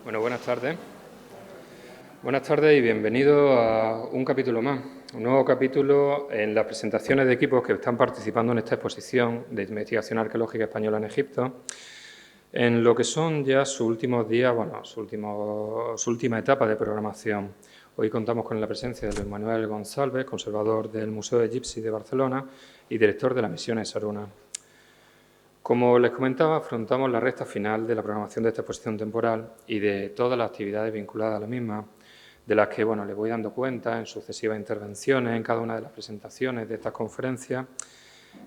Bueno, buenas tardes. Buenas tardes y bienvenidos a un capítulo más, un nuevo capítulo en las presentaciones de equipos que están participando en esta exposición de investigación arqueológica española en Egipto, en lo que son ya sus últimos días, su última etapa de programación. Hoy contamos con la presencia de Luis Manuel González, conservador del Museo Egipci de Barcelona y director de la misión Esaruna. Como les comentaba, afrontamos la recta final de la programación de esta exposición temporal y de todas las actividades vinculadas a la misma, de las que les voy dando cuenta en sucesivas intervenciones en cada una de las presentaciones de estas conferencias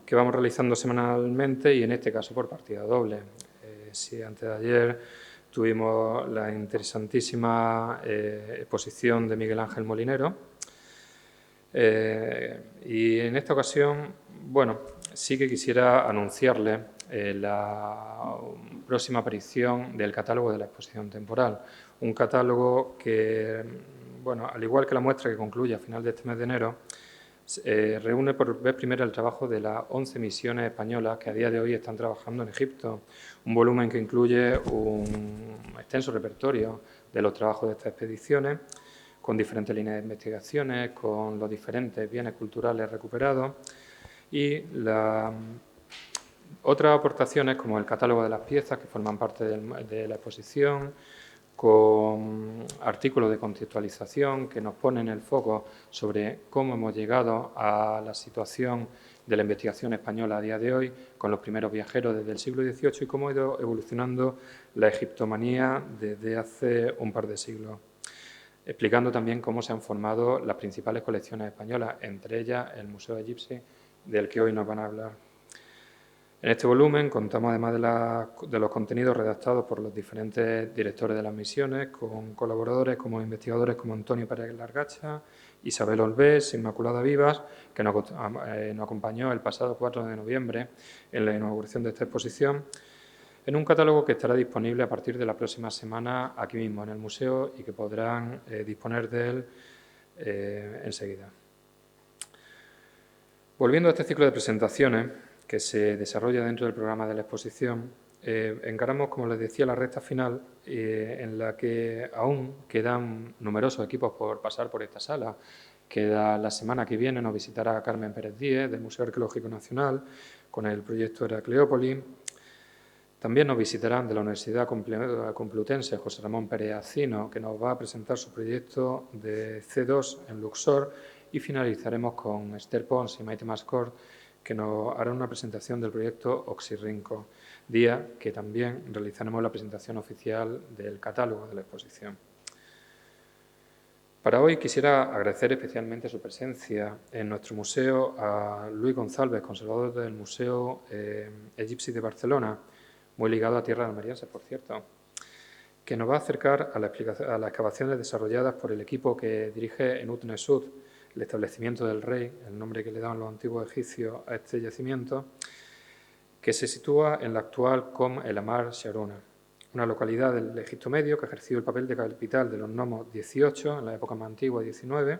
que vamos realizando semanalmente y en este caso por partida doble. Si antes de ayer tuvimos la interesantísima exposición de Miguel Ángel Molinero y en esta ocasión, sí que quisiera anunciarles la próxima aparición del catálogo de la exposición temporal. Un catálogo que, al igual que la muestra que concluye a final de este mes de enero, reúne por vez primera el trabajo de las 11 misiones españolas que a día de hoy están trabajando en Egipto. Un volumen que incluye un extenso repertorio de los trabajos de estas expediciones, con diferentes líneas de investigaciones, con los diferentes bienes culturales recuperados y otras aportaciones como el catálogo de las piezas que forman parte de la exposición, con artículos de contextualización que nos ponen el foco sobre cómo hemos llegado a la situación de la investigación española a día de hoy, con los primeros viajeros desde el siglo XVIII y cómo ha ido evolucionando la egiptomanía desde hace un par de siglos, explicando también cómo se han formado las principales colecciones españolas, entre ellas el Museo Egipci, del que hoy nos van a hablar. En este volumen contamos, además de los contenidos redactados por los diferentes directores de las misiones, con colaboradores como investigadores como Antonio Pérez Largacha, Isabel Olvés, Inmaculada Vivas, que nos acompañó el pasado 4 de noviembre en la inauguración de esta exposición, en un catálogo que estará disponible a partir de la próxima semana aquí mismo en el museo y que podrán disponer de él enseguida. Volviendo a este ciclo de presentaciones que se desarrolla dentro del programa de la exposición, encaramos, como les decía, la recta final en la que aún quedan numerosos equipos por pasar por esta sala. Queda la semana que viene, nos visitará Carmen Pérez Díez del Museo Arqueológico Nacional con el proyecto Heracleópolis. También nos visitarán de la Universidad Complutense José Ramón Pérez Acino, que nos va a presentar su proyecto de C2 en Luxor, y finalizaremos con Esther Pons y Maite Mascort, que nos harán una presentación del proyecto Oxirrinco, día que también realizaremos la presentación oficial del catálogo de la exposición. Para hoy quisiera agradecer especialmente su presencia en nuestro museo a Luis González, conservador del Museo Egipci de Barcelona, muy ligado a tierras almerienses, por cierto, que nos va a acercar a las excavaciones desarrolladas por el equipo que dirige Enut Nesut, el establecimiento del rey, el nombre que le daban los antiguos egipcios a este yacimiento, que se sitúa en la actual Com El Amar Sharuna, una localidad del Egipto Medio que ha ejercido el papel de capital de los nomos 18 en la época más antigua 19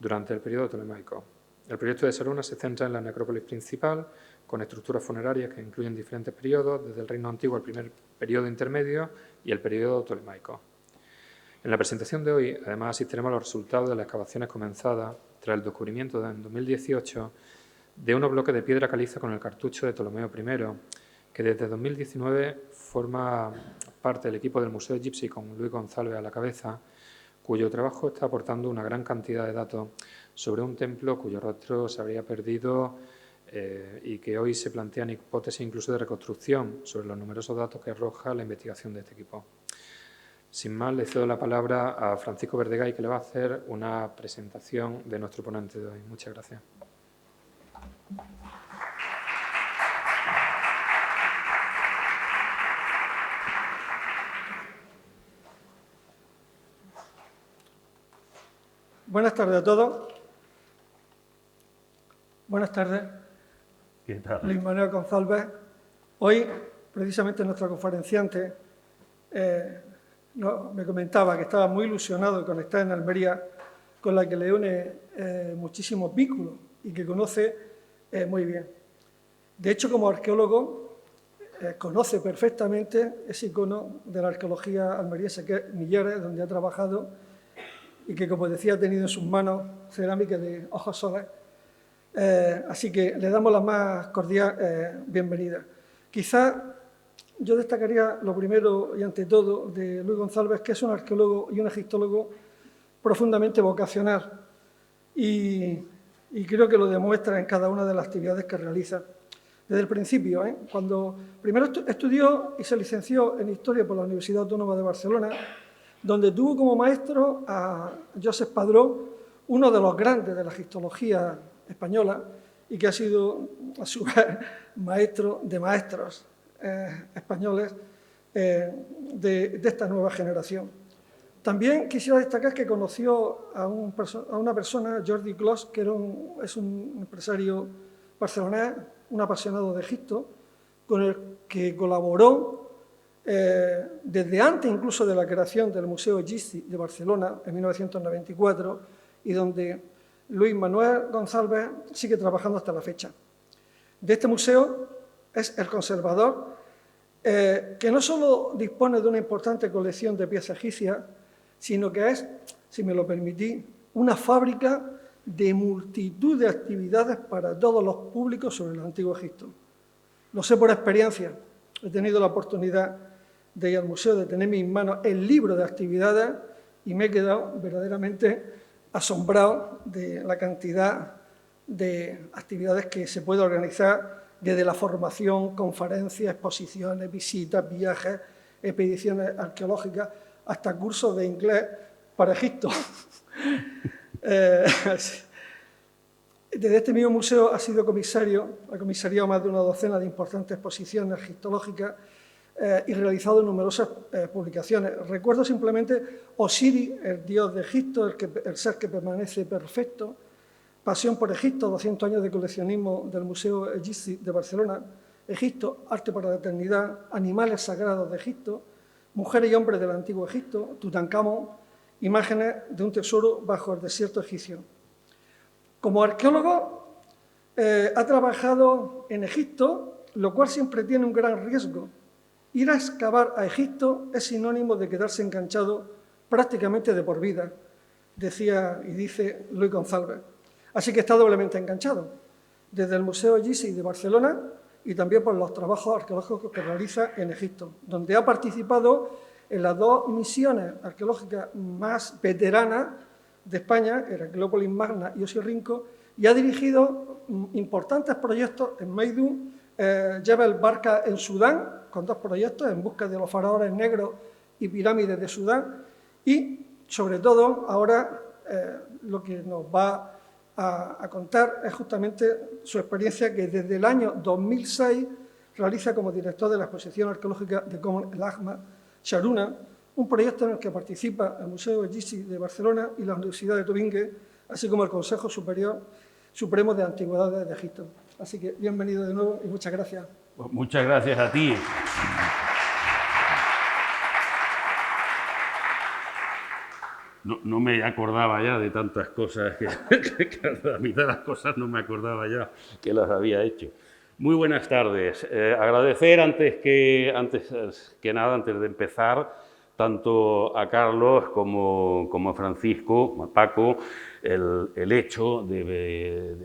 durante el periodo ptolemaico. El proyecto de Sharuna se centra en la necrópolis principal, con estructuras funerarias que incluyen diferentes periodos, desde el Reino Antiguo al primer periodo intermedio y el periodo ptolemaico. En la presentación de hoy, además, asistiremos a los resultados de las excavaciones comenzadas tras el descubrimiento en 2018 de unos bloques de piedra caliza con el cartucho de Ptolomeo I, que desde 2019 forma parte del equipo del Museo Egipci con Luis González a la cabeza, cuyo trabajo está aportando una gran cantidad de datos sobre un templo cuyo rostro se habría perdido y que hoy se plantean hipótesis incluso de reconstrucción sobre los numerosos datos que arroja la investigación de este equipo. Sin más, le cedo la palabra a Francisco Verdegay, que le va a hacer una presentación de nuestro ponente de hoy. Muchas gracias. Buenas tardes a todos. Buenas tardes. ¿Qué tal? Luis Manuel González. Hoy, precisamente, nuestro conferenciante me comentaba que estaba muy ilusionado con estar en Almería, con la que le une muchísimos vínculos y que conoce muy bien. De hecho, como arqueólogo, conoce perfectamente ese icono de la arqueología almeriense, que es Millares, donde ha trabajado y que, como decía, ha tenido en sus manos cerámica de ojos soles. Así que le damos la más cordial bienvenida. Quizá yo destacaría lo primero y ante todo de Luis González, que es un arqueólogo y un egiptólogo profundamente vocacional y creo que lo demuestra en cada una de las actividades que realiza. Desde el principio, cuando primero estudió y se licenció en Historia por la Universidad Autónoma de Barcelona, donde tuvo como maestro a Josep Padró, uno de los grandes de la egiptología española y que ha sido, a su vez, maestro de maestros españoles de esta nueva generación. También quisiera destacar que conoció a una persona, Jordi Clos, que es un empresario barcelonés, un apasionado de Egipto, con el que colaboró desde antes incluso de la creación del Museo Egipci de Barcelona en 1994 y donde Luis Manuel González sigue trabajando hasta la fecha. De este museo es el conservador que no solo dispone de una importante colección de piezas egipcias, sino que es, si me lo permitís, una fábrica de multitud de actividades para todos los públicos sobre el Antiguo Egipto. Lo sé por experiencia. He tenido la oportunidad de ir al museo, de tener en mis manos el libro de actividades y me he quedado verdaderamente asombrado de la cantidad de actividades que se puede organizar desde la formación, conferencias, exposiciones, visitas, viajes, expediciones arqueológicas, hasta cursos de inglés para Egipto. Desde este mismo museo ha sido ha comisariado más de una docena de importantes exposiciones egiptológicas y realizado numerosas publicaciones. Recuerdo simplemente Osiris, el dios de Egipto, el ser que permanece perfecto, Pasión por Egipto, 200 años de coleccionismo del Museo Egipci de Barcelona, Egipto, arte para la eternidad, animales sagrados de Egipto, mujeres y hombres del Antiguo Egipto, Tutankamón, imágenes de un tesoro bajo el desierto egipcio. Como arqueólogo ha trabajado en Egipto, lo cual siempre tiene un gran riesgo. Ir a excavar a Egipto es sinónimo de quedarse enganchado prácticamente de por vida, decía y dice Luis González. Así que está doblemente enganchado, desde el Museo Egipci de Barcelona y también por los trabajos arqueológicos que realiza en Egipto, donde ha participado en las dos misiones arqueológicas más veteranas de España, Heracleópolis Magna y Oxirrinco, y ha dirigido importantes proyectos en Meidum, Jebel Barka en Sudán, con dos proyectos en busca de los faraones negros y pirámides de Sudán, y sobre todo ahora lo que nos va a contar es justamente su experiencia que desde el año 2006 realiza como director de la exposición arqueológica de Kom el Ahmar Sharuna, un proyecto en el que participa el Museo Egipci de Barcelona y la Universidad de Tubingue, así como el Consejo Supremo de Antigüedades de Egipto. Así que bienvenido de nuevo y muchas gracias. Muchas gracias a ti. No me acordaba ya de tantas cosas, que la mitad de las cosas no me acordaba ya que las había hecho. Muy buenas tardes. Agradecer antes que nada, antes de empezar, tanto a Carlos como a Francisco, a Paco, el hecho de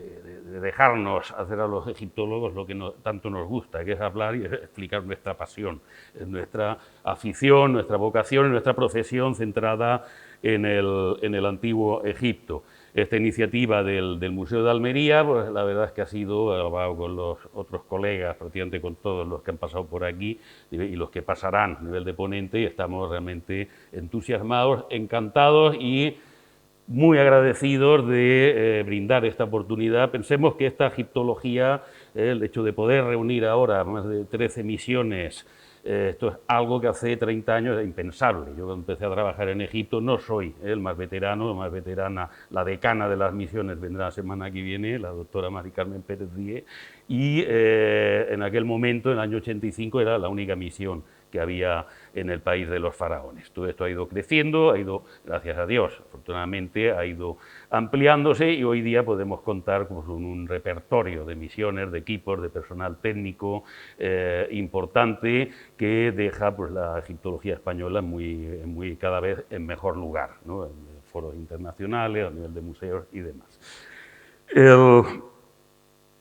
dejarnos hacer a los egiptólogos lo que tanto nos gusta, que es hablar y explicar nuestra pasión, nuestra afición, nuestra vocación, nuestra profesión centrada en el Antiguo Egipto. Esta iniciativa del Museo de Almería, pues la verdad es que ha sido, hablado con los otros colegas, prácticamente con todos los que han pasado por aquí y los que pasarán a nivel de ponente, y estamos realmente entusiasmados, encantados y muy agradecidos de brindar esta oportunidad. Pensemos que esta egiptología, el hecho de poder reunir ahora más de 13 misiones, esto es algo que hace 30 años era impensable. Yo cuando empecé a trabajar en Egipto no soy el más veterano, más veterana, la decana de las misiones vendrá la semana que viene, la doctora Mari Carmen Pérez Díez, y en aquel momento, en el año 85, era la única misión que había en el país de los faraones. Todo esto ha ido creciendo, ha ido, gracias a Dios, afortunadamente, ha ido ampliándose y hoy día podemos contar con un repertorio de misiones, de equipos, de personal técnico importante que deja pues, la egiptología española cada vez en mejor lugar, ¿no? En foros internacionales, a nivel de museos y demás.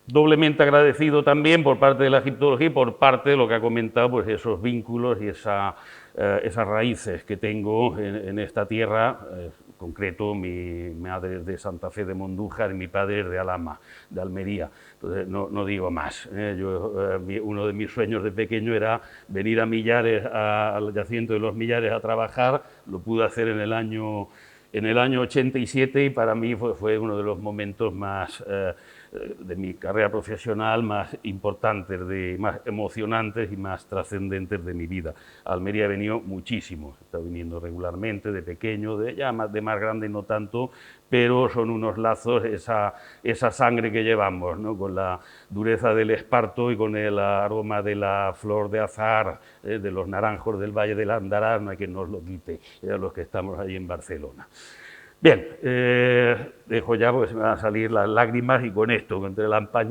Doblemente agradecido también por parte de la egiptología y por parte de lo que ha comentado, pues esos vínculos y esas raíces que tengo en esta tierra, en concreto mi madre es de Santa Fe de Mondújar y mi padre es de Alhama, de Almería. Entonces no digo más. Uno de mis sueños de pequeño era venir a Millares, al yacimiento de los Millares a trabajar, lo pude hacer en el año 87 y para mí fue uno de los momentos más de mi carrera profesional más importantes, más emocionantes y más trascendentes de mi vida. A Almería he venido muchísimo, he estado viniendo regularmente, de pequeño, de más grande no tanto, pero son unos lazos, esa sangre que llevamos, ¿no? Con la dureza del esparto y con el aroma de la flor de azahar, de los naranjos del Valle del Andarás, no hay quien nos lo quite, los que estamos allí en Barcelona. Bien, dejo ya porque se me van a salir las lágrimas y con esto, entre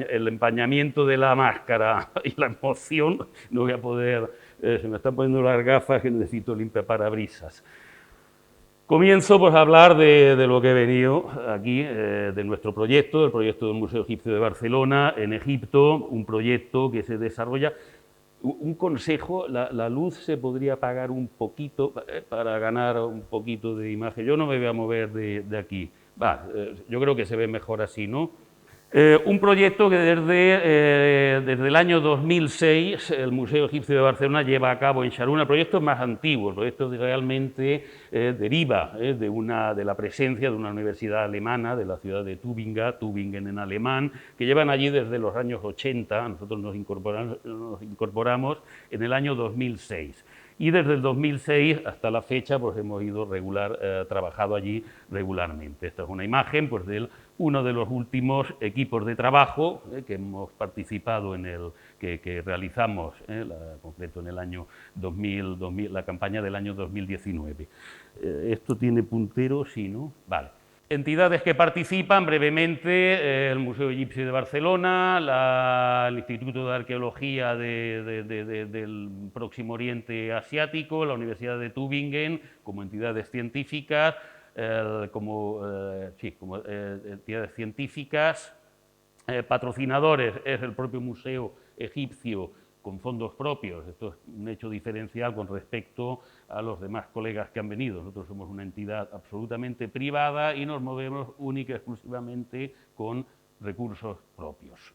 el empañamiento de la máscara y la emoción, no voy a poder, se me están poniendo las gafas que necesito limpiaparabrisas. Comienzo pues, a hablar de lo que he venido aquí, de nuestro proyecto, el proyecto del Museo Egipcio de Barcelona, en Egipto, un proyecto que se desarrolla. Un consejo, la luz se podría apagar un poquito para ganar un poquito de imagen. Yo no me voy a mover de aquí. Yo creo que se ve mejor así, ¿no? Un proyecto que desde el año 2006 el Museo Egipcio de Barcelona lleva a cabo en Sharuna, proyectos más antiguos, proyectos que realmente deriva de la presencia de una universidad alemana de la ciudad de Tübingen en alemán, que llevan allí desde los años 80, nosotros nos incorporamos en el año 2006. Y desde el 2006 hasta la fecha pues hemos ido trabajado allí regularmente. Esta es una imagen pues, de uno de los últimos equipos de trabajo que hemos participado que realizamos, concreto en el año 2000, la campaña del año 2019. ¿Esto tiene puntero? Sí, ¿no? Vale. Entidades que participan brevemente, el Museo Egipcio de Barcelona, el Instituto de Arqueología del Próximo Oriente Asiático, la Universidad de Tübingen como entidades científicas, entidades científicas, patrocinadores es el propio Museo Egipcio con fondos propios. Esto es un hecho diferencial con respecto a los demás colegas que han venido. Nosotros somos una entidad absolutamente privada y nos movemos única y exclusivamente con recursos propios.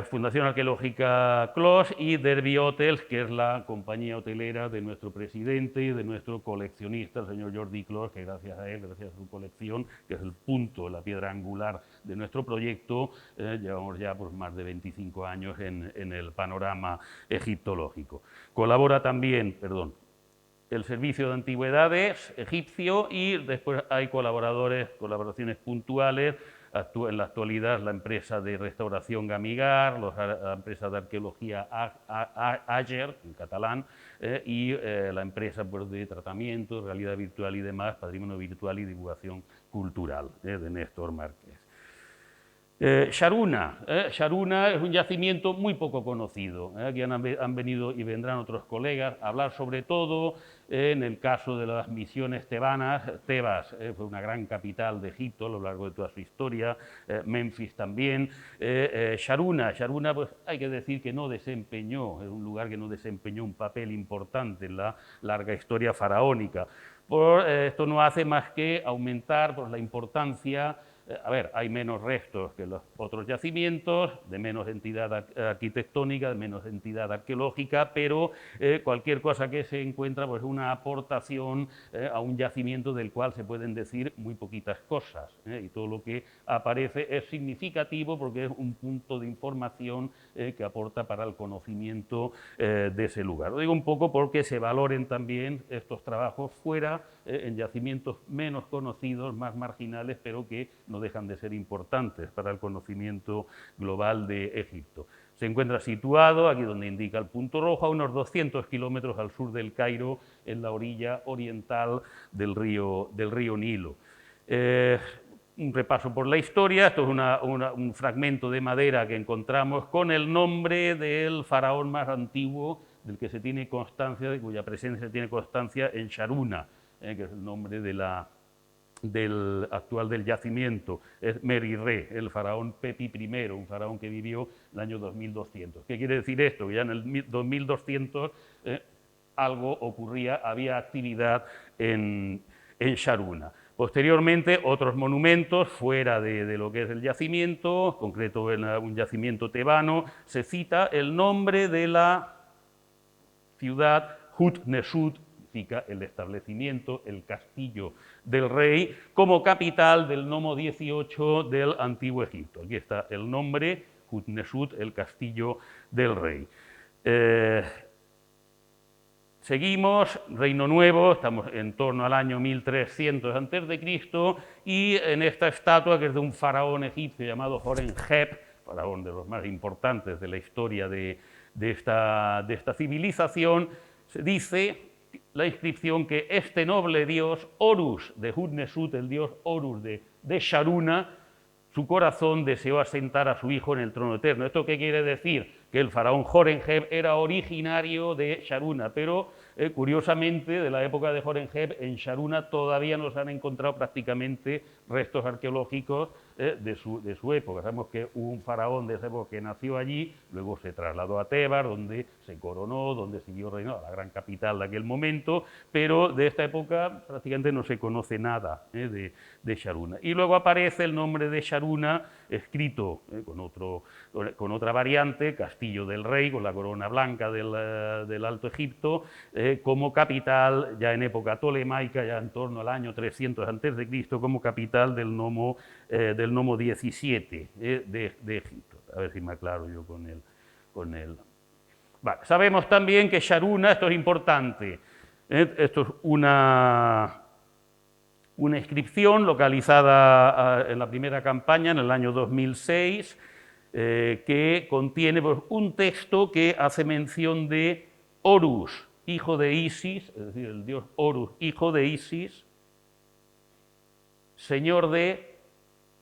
Fundación Arqueológica Clos y Derby Hotels, que es la compañía hotelera de nuestro presidente y de nuestro coleccionista, el señor Jordi Clos, que gracias a él, gracias a su colección, que es el punto, la piedra angular de nuestro proyecto, llevamos ya pues, más de 25 años en el panorama egiptológico. Colabora también, el Servicio de Antigüedades egipcio y después hay colaboraciones puntuales. En la actualidad la empresa de restauración Gamigar, la empresa de arqueología Ager, en catalán, y la empresa pues, de tratamiento, realidad virtual y demás, patrimonio virtual y divulgación cultural, de Néstor Márquez. Sharuna es un yacimiento muy poco conocido. Aquí han venido y vendrán otros colegas a hablar sobre todo en el caso de las misiones tebanas. Tebas fue una gran capital de Egipto a lo largo de toda su historia, Memphis también. Sharuna pues, hay que decir que es un lugar que no desempeñó un papel importante en la larga historia faraónica. Esto no hace más que aumentar pues, la importancia. Hay menos restos que los otros yacimientos, de menos entidad arquitectónica, de menos entidad arqueológica, pero cualquier cosa que se encuentra pues, es una aportación a un yacimiento del cual se pueden decir muy poquitas cosas. Y todo lo que aparece es significativo porque es un punto de información que aporta para el conocimiento de ese lugar. Lo digo un poco porque se valoren también estos trabajos fuera, en yacimientos menos conocidos, más marginales, pero que no dejan de ser importantes para el conocimiento global de Egipto. Se encuentra situado, aquí donde indica el punto rojo, a unos 200 kilómetros al sur del Cairo, en la orilla oriental del río Nilo. Un repaso por la historia, esto es un fragmento de madera que encontramos con el nombre del faraón más antiguo del que se tiene constancia, de cuya presencia se tiene constancia en Sharuna, que es el nombre del actual del yacimiento, es Meri-Re, el faraón Pepi I, un faraón que vivió en el año 2200. ¿Qué quiere decir esto? Que ya en el 2200 algo ocurría, había actividad en Sharuna. Posteriormente, otros monumentos fuera de lo que es el yacimiento, en concreto en un yacimiento tebano, se cita el nombre de la ciudad Hut-Nesut, significa el establecimiento, el castillo del rey, como capital del nomo 18 del Antiguo Egipto. Aquí está el nombre, Hut-Nesut, el castillo del rey. Seguimos, Reino Nuevo, estamos en torno al año 1300 a.C., y en esta estatua, que es de un faraón egipcio llamado Horemheb, faraón de los más importantes de la historia de esta civilización, se dice la inscripción que este noble dios, Horus de Hut-Nesut, el dios Horus de Sharuna, su corazón deseó asentar a su hijo en el trono eterno. ¿Esto qué quiere decir? Que el faraón Horemheb era originario de Sharuna, pero curiosamente, de la época de Horemheb, en Sharuna todavía no se han encontrado prácticamente restos arqueológicos de su época. Sabemos que hubo un faraón de esa época que nació allí, luego se trasladó a Tebar, donde se coronó, donde siguió reinando, la gran capital de aquel momento, pero de esta época prácticamente no se conoce nada de Sharuna. Y luego aparece el nombre de Sharuna escrito con otra variante, Castillo del Rey, con la corona blanca del Alto Egipto, como capital, ya en época tolemaica, ya en torno al año 300 a.C., como capital del nomo 17 de Egipto. A ver si me aclaro yo con él. Vale. Sabemos también que Sharuna, esto es importante, esto es una inscripción localizada en la primera campaña, en el año 2006, que contiene pues, un texto que hace mención de Horus, hijo de Isis, es decir, el dios Horus, hijo de Isis, señor de,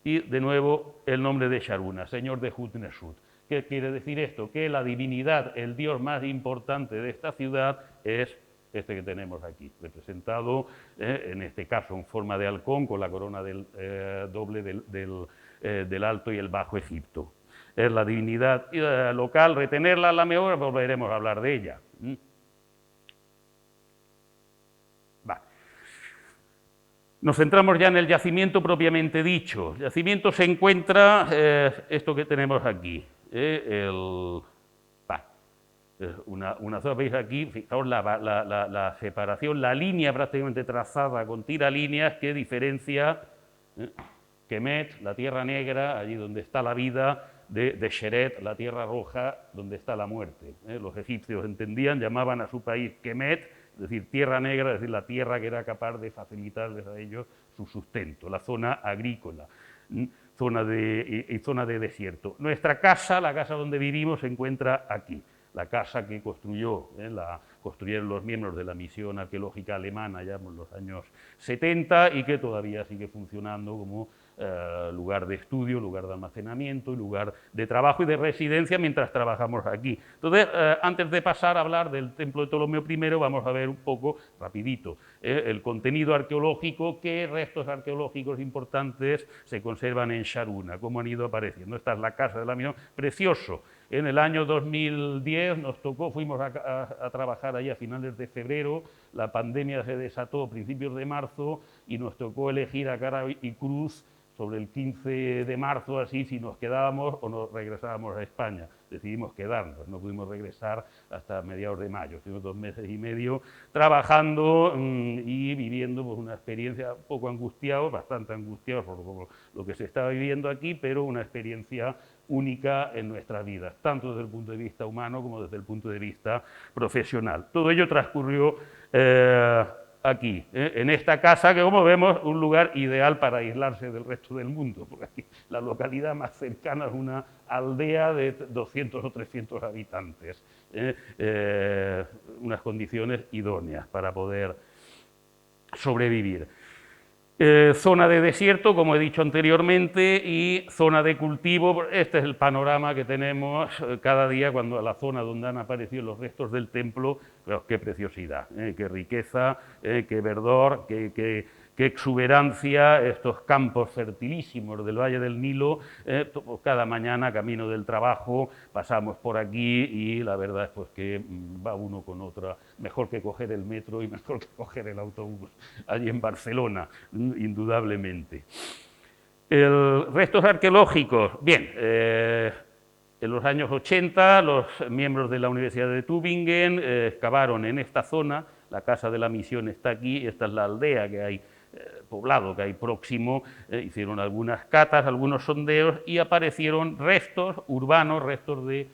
y de nuevo el nombre de Sharuna, señor de Hut-Nesut. ¿Qué quiere decir esto? Que la divinidad, el dios más importante de esta ciudad es este que tenemos aquí, representado en este caso en forma de halcón con la corona doble del Alto y el Bajo Egipto. Es la divinidad local, retenerla a la mejor, volveremos a hablar de ella. Vale. Nos centramos ya en el yacimiento propiamente dicho. El yacimiento se encuentra, esto que tenemos aquí, una zona, veis aquí, fijaos la separación, la línea prácticamente trazada con tiralíneas que diferencia Kemet, la tierra negra, allí donde está la vida, de Sheret, la tierra roja, donde está la muerte. Los egipcios entendían, llamaban a su país Kemet, es decir, tierra negra, es decir, la tierra que era capaz de facilitarles a ellos su sustento, la zona agrícola. Zona de desierto. Nuestra casa, la casa donde vivimos, se encuentra aquí. La casa que construyeron los miembros de la misión arqueológica alemana ya en los años 70 y que todavía sigue funcionando como lugar de estudio, lugar de almacenamiento y lugar de trabajo y de residencia mientras trabajamos aquí. Entonces, antes de pasar a hablar del templo de Ptolomeo I, vamos a ver un poco, rapidito, el contenido arqueológico, qué restos arqueológicos importantes se conservan en Sharuna, cómo han ido apareciendo. Esta es la casa de la misión, precioso. En el año 2010 nos tocó, fuimos a trabajar allí a finales de febrero, la pandemia se desató a principios de marzo y nos tocó elegir a cara y cruz sobre el 15 de marzo, así, si nos quedábamos o nos regresábamos a España. Decidimos quedarnos, no pudimos regresar hasta mediados de mayo. Estuvimos 2 meses y medio trabajando y viviendo pues, una experiencia un poco angustiada, bastante angustiada por lo que se estaba viviendo aquí, pero una experiencia única en nuestras vidas, tanto desde el punto de vista humano como desde el punto de vista profesional. Todo ello transcurrió aquí, en esta casa que, como vemos, un lugar ideal para aislarse del resto del mundo, porque aquí la localidad más cercana es una aldea de 200 o 300 habitantes, unas condiciones idóneas para poder sobrevivir. Zona de desierto, como he dicho anteriormente, y zona de cultivo. Este es el panorama que tenemos cada día cuando a la zona donde han aparecido los restos del templo. Pero qué preciosidad, qué riqueza, qué verdor, qué exuberancia, estos campos fertilísimos del Valle del Nilo. Cada mañana, camino del trabajo, pasamos por aquí y la verdad es pues, que va uno con otra, mejor que coger el metro y mejor que coger el autobús, allí en Barcelona, indudablemente. Restos arqueológicos, bien, en los años 80 los miembros de la Universidad de Tübingen excavaron en esta zona, la Casa de la Misión está aquí, esta es la aldea que hay, poblado que hay próximo, hicieron algunas catas, algunos sondeos y aparecieron restos urbanos, restos de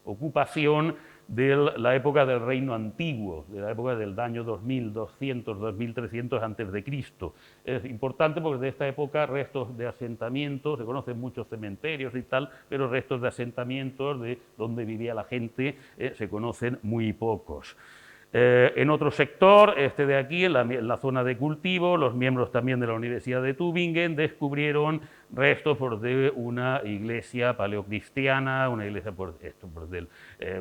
ocupación de la época del Reino Antiguo, de la época del año 2200, 2300 a.C. Es importante porque de esta época restos de asentamientos, se conocen muchos cementerios y tal, pero restos de asentamientos de donde vivía la gente se conocen muy pocos. En otro sector, este de aquí, en la zona de cultivo, los miembros también de la Universidad de Tübingen descubrieron restos de una iglesia paleocristiana, una iglesia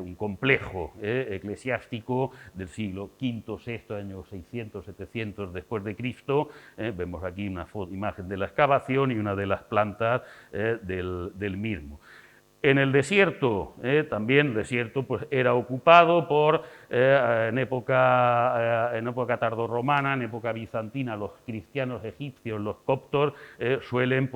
un complejo eclesiástico del siglo V, VI, años 600, 700 después de Cristo. Vemos aquí una imagen de la excavación y una de las plantas del mismo. En el desierto, también el desierto pues, era ocupado por, en época tardorromana, en época bizantina, los cristianos egipcios, los coptos, suelen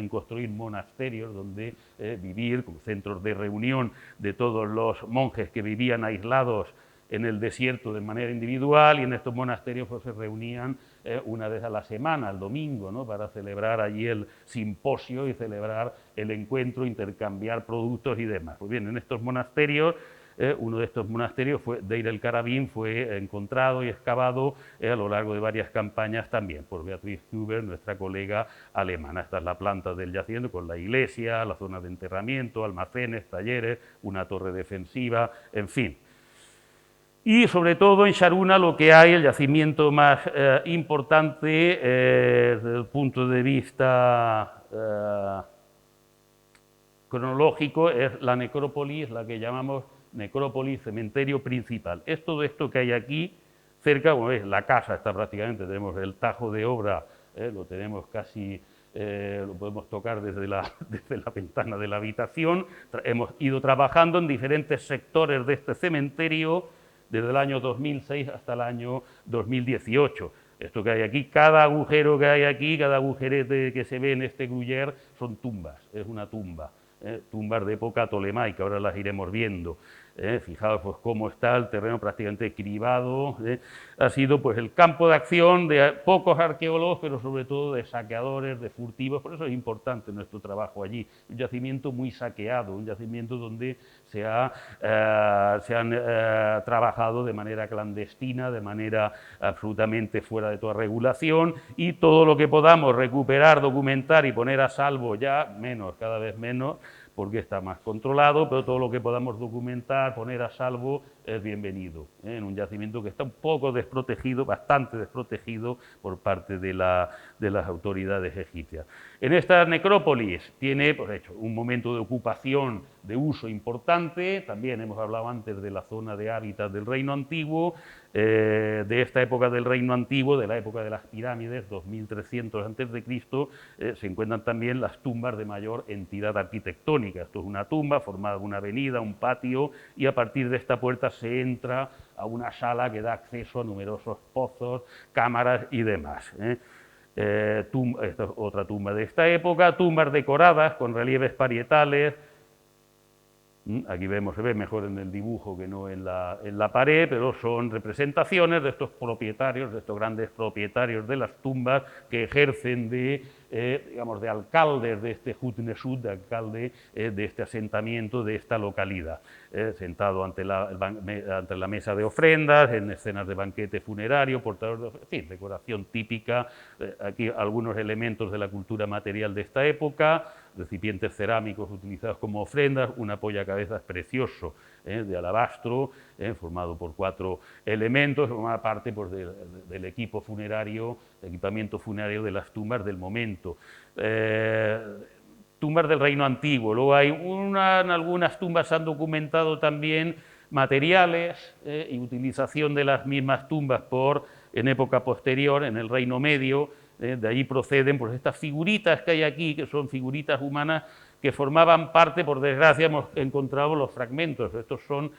construir monasterios donde vivir, como centros de reunión de todos los monjes que vivían aislados en el desierto de manera individual, y en estos monasterios pues, se reunían una vez a la semana, el domingo, ¿no? Para celebrar allí el simposio y celebrar el encuentro, intercambiar productos y demás. Pues bien, en estos monasterios, uno de estos monasterios, Deir el Carabín, fue encontrado y excavado a lo largo de varias campañas también por Beatriz Huber, nuestra colega alemana. Esta es la planta del yacimiento con la iglesia, la zona de enterramiento, almacenes, talleres, una torre defensiva, en fin. Y sobre todo en Sharuna lo que hay, el yacimiento más importante desde el punto de vista cronológico es la necrópolis, la que llamamos necrópolis, cementerio principal. Es todo esto que hay aquí cerca, como veis, la casa está prácticamente, tenemos el tajo de obra, lo tenemos casi, lo podemos tocar desde la ventana de la habitación. Hemos ido trabajando en diferentes sectores de este cementerio, desde el año 2006 hasta el año 2018. Esto que hay aquí, cada agujero que hay aquí, cada agujerete que se ve en este gruyer, son tumbas, es una tumba, tumbas de época tolemaica, ahora las iremos viendo. Fijaos pues, cómo está el terreno prácticamente cribado. Ha sido pues, el campo de acción de pocos arqueólogos, pero sobre todo de saqueadores, de furtivos. Por eso es importante nuestro trabajo allí. Un yacimiento muy saqueado, un yacimiento donde se han trabajado de manera clandestina, de manera absolutamente fuera de toda regulación, y todo lo que podamos recuperar, documentar y poner a salvo, ya menos, cada vez menos, porque está más controlado, pero todo lo que podamos documentar, poner a salvo, es bienvenido, en un yacimiento que está un poco desprotegido, bastante desprotegido por parte de las autoridades egipcias. En esta necrópolis tiene pues, un momento de ocupación, de uso importante, también hemos hablado antes de la zona de hábitat del Reino Antiguo, de esta época del Reino Antiguo, de la época de las pirámides, 2300 a.C., se encuentran también las tumbas de mayor entidad arquitectónica. Esto es una tumba formada de una avenida, un patio, y a partir de esta puerta se entra a una sala que da acceso a numerosos pozos, cámaras y demás. Esta es otra tumba de esta época, tumbas decoradas con relieves parietales. Aquí vemos, se ve mejor en el dibujo que no en la pared, pero son representaciones de estos propietarios, de estos grandes propietarios de las tumbas que ejercen de digamos, de alcaldes de este Hutnesud, de alcalde de este asentamiento, de esta localidad, sentado ante la mesa de ofrendas, en escenas de banquete funerario, portador de, en fin, decoración típica, aquí algunos elementos de la cultura material de esta época, recipientes cerámicos utilizados como ofrendas, un apoyacabezas precioso de alabastro, formado por 4 elementos, formaba parte pues, del equipo funerario, equipamiento funerario de las tumbas del momento. Tumbas del Reino Antiguo, luego hay en algunas tumbas se han documentado también materiales y utilización de las mismas tumbas en época posterior, en el Reino Medio. De allí proceden pues, estas figuritas que hay aquí, que son figuritas humanas que formaban parte, por desgracia hemos encontrado los fragmentos. Estos son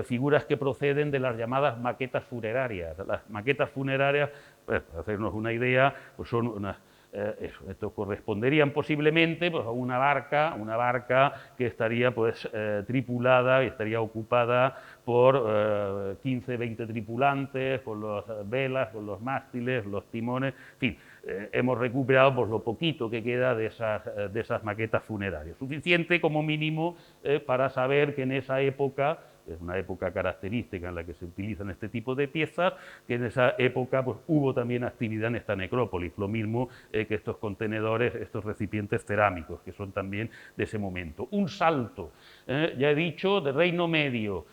figuras que proceden de las llamadas maquetas funerarias. Las maquetas funerarias, pues, para hacernos una idea, pues son unas... Esto corresponderían posiblemente pues, a una barca que estaría pues, tripulada y estaría ocupada por 15, 20 tripulantes, con las velas, con los mástiles, los timones, en fin, hemos recuperado pues, lo poquito que queda de esas maquetas funerarias, suficiente como mínimo para saber que en esa época, es una época característica en la que se utilizan este tipo de piezas, que en esa época pues, hubo también actividad en esta necrópolis, lo mismo que estos contenedores, estos recipientes cerámicos, que son también de ese momento. Un salto, ya he dicho, de Reino Medio,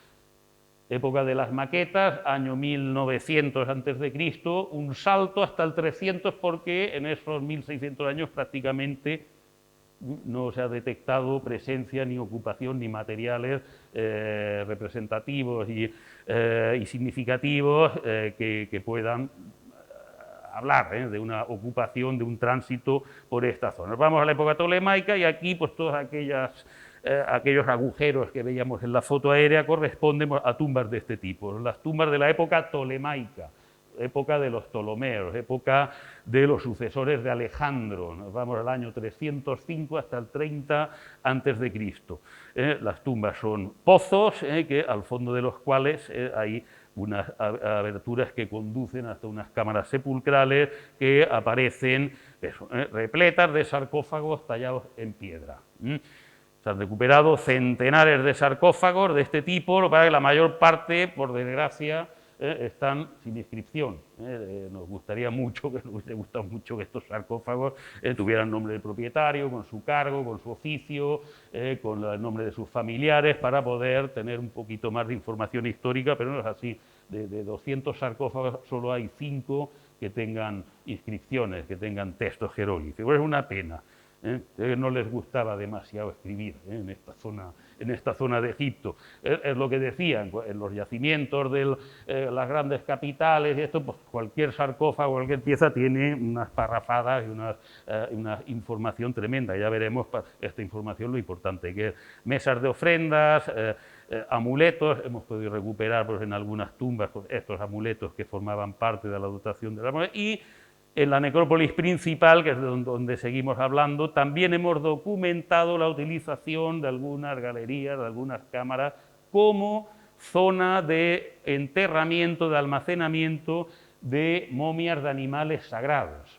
época de las maquetas, año 1900 a.C., un salto hasta el 300 porque en esos 1600 años prácticamente no se ha detectado presencia ni ocupación ni materiales representativos y significativos que puedan hablar de una ocupación, de un tránsito por esta zona. Nos vamos a la época tolemaica y aquí pues todos aquellos agujeros que veíamos en la foto aérea corresponden a tumbas de este tipo, las tumbas de la época tolemaica, época de los Ptolomeos, época de los sucesores de Alejandro. Nos vamos al año 305 hasta el 30 a.C. Las tumbas son pozos, que al fondo de los cuales hay unas aberturas que conducen hasta unas cámaras sepulcrales que aparecen repletas de sarcófagos tallados en piedra. Se han recuperado centenares de sarcófagos de este tipo, lo que pasa es que la mayor parte, por desgracia, están sin inscripción. Nos gustaría mucho, nos hubiese gustado mucho que estos sarcófagos tuvieran nombre del propietario, con su cargo, con su oficio, con el nombre de sus familiares, para poder tener un poquito más de información histórica, pero no es así. De 200 sarcófagos solo hay 5 que tengan inscripciones, que tengan textos jeroglíficos. Es una pena. No les gustaba demasiado escribir en esta zona de Egipto. Es lo que decían, en los yacimientos de las grandes capitales y esto, pues cualquier sarcófago, cualquier pieza tiene unas parrafadas y una información tremenda. Ya veremos esta información lo importante que es. Mesas de ofrendas, amuletos, hemos podido recuperar pues, en algunas tumbas pues, estos amuletos que formaban parte de la dotación de la moneda y en la necrópolis principal, que es donde seguimos hablando, también hemos documentado la utilización de algunas galerías, de algunas cámaras, como zona de enterramiento, de almacenamiento de momias de animales sagrados.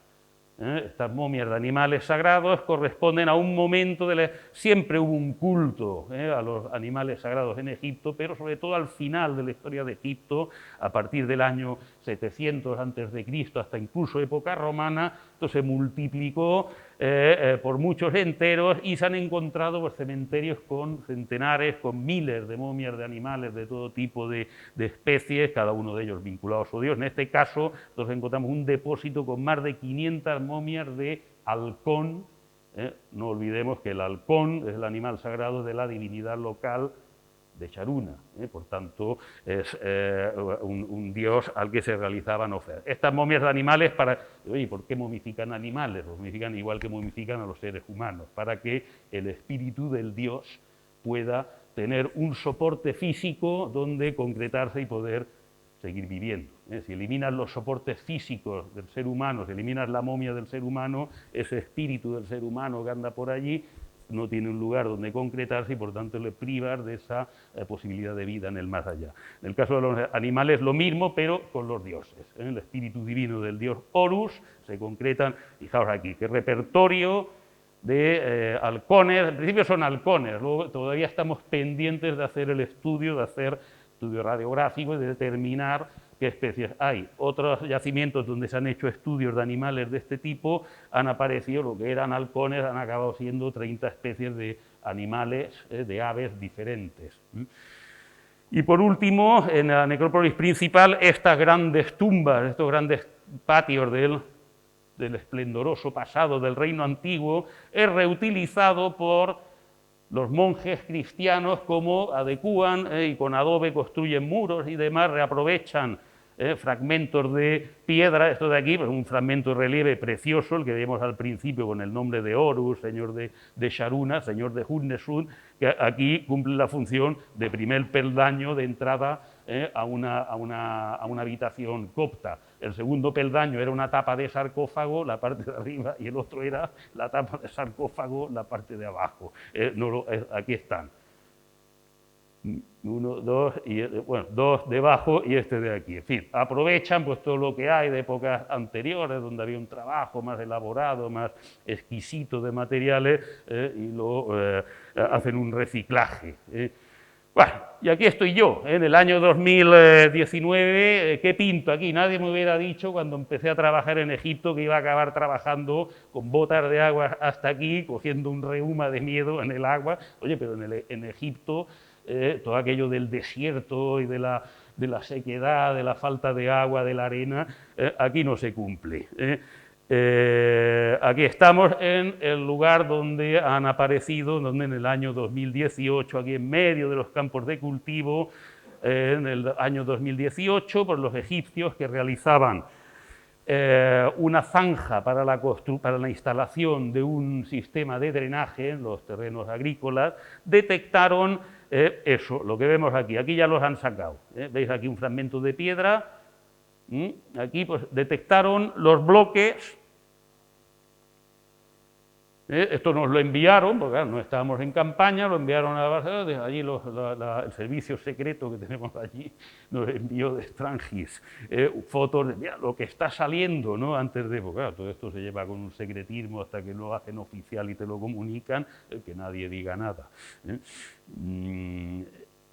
Estas momias de animales sagrados corresponden a un momento siempre hubo un culto a los animales sagrados en Egipto, pero sobre todo al final de la historia de Egipto, a partir del año 700 a.C. hasta incluso época romana, esto se multiplicó por muchos enteros y se han encontrado pues, cementerios con centenares, con miles de momias de animales de todo tipo de especies, cada uno de ellos vinculados a su dios. En este caso, nos encontramos un depósito con más de 500 momias de halcón. No olvidemos que el halcón es el animal sagrado de la divinidad local de Charuna, por tanto es un dios al que se realizaban ofrendas. Estas momias de animales, oye, ¿por qué momifican animales? Los momifican igual que momifican a los seres humanos, para que el espíritu del dios pueda tener un soporte físico donde concretarse y poder seguir viviendo. Si eliminas los soportes físicos del ser humano, si eliminas la momia del ser humano, ese espíritu del ser humano que anda por allí, no tiene un lugar donde concretarse y por tanto le privar de esa posibilidad de vida en el más allá. En el caso de los animales lo mismo, pero con los dioses. El espíritu divino del dios Horus se concretan, fijaos aquí, qué repertorio de halcones, en principio son halcones, luego todavía estamos pendientes de hacer el estudio, de hacer estudio radiográfico y de determinar qué especies hay. Otros yacimientos donde se han hecho estudios de animales de este tipo han aparecido, lo que eran halcones han acabado siendo 30 especies de animales, de aves diferentes. Y por último, en la necrópolis principal, estas grandes tumbas, estos grandes patios del esplendoroso pasado del reino antiguo, es reutilizado por los monjes cristianos como adecúan y con adobe construyen muros y demás, reaprovechan fragmentos de piedra. Esto de aquí, pues un fragmento de relieve precioso, el que vemos al principio con el nombre de Horus, señor de Sharuna, señor de Hunnesud, que aquí cumple la función de primer peldaño de entrada a una habitación copta. El segundo peldaño era una tapa de sarcófago, la parte de arriba, y el otro era la tapa de sarcófago, la parte de abajo. Aquí están. Uno, dos, y bueno, dos debajo y este de aquí. En fin, aprovechan pues todo lo que hay de épocas anteriores, donde había un trabajo más elaborado, más exquisito de materiales, y lo hacen un reciclaje. Bueno, y aquí estoy yo, en el año 2019, ¿qué pinto aquí? Nadie me hubiera dicho cuando empecé a trabajar en Egipto que iba a acabar trabajando con botas de agua hasta aquí, cogiendo un reuma de miedo en el agua. Oye, pero en Egipto todo aquello del desierto y de la sequedad, de la falta de agua, de la arena, aquí no se cumple. Aquí estamos en el lugar donde han aparecido, donde en el año 2018, aquí en medio de los campos de cultivo, en el año 2018, por los egipcios que realizaban una zanja para la instalación de un sistema de drenaje en los terrenos agrícolas, detectaron eso, lo que vemos aquí. Aquí ya los han sacado. ¿Veis aquí un fragmento de piedra? Aquí pues detectaron los bloques. Esto nos lo enviaron, porque claro, no estábamos en campaña, lo enviaron a Barcelona, desde allí el servicio secreto que tenemos allí nos envió de Strangis fotos de mira, lo que está saliendo, ¿no? Antes de, porque claro, todo esto se lleva con un secretismo hasta que lo hacen oficial y te lo comunican, que nadie diga nada.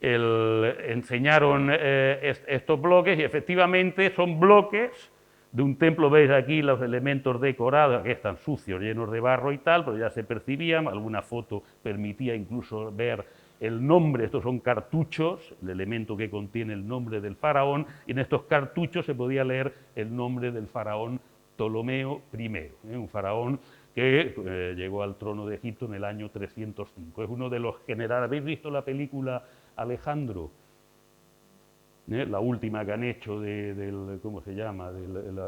Enseñaron estos bloques y efectivamente son bloques de un templo. Veis aquí los elementos decorados, que están sucios, llenos de barro y tal, pero ya se percibían, alguna foto permitía incluso ver el nombre, estos son cartuchos, el elemento que contiene el nombre del faraón, y en estos cartuchos se podía leer el nombre del faraón Ptolomeo I, un faraón que llegó al trono de Egipto en el año 305. Es uno de los generales. ¿Habéis visto la película Alejandro? La última que han hecho del ¿cómo se llama?,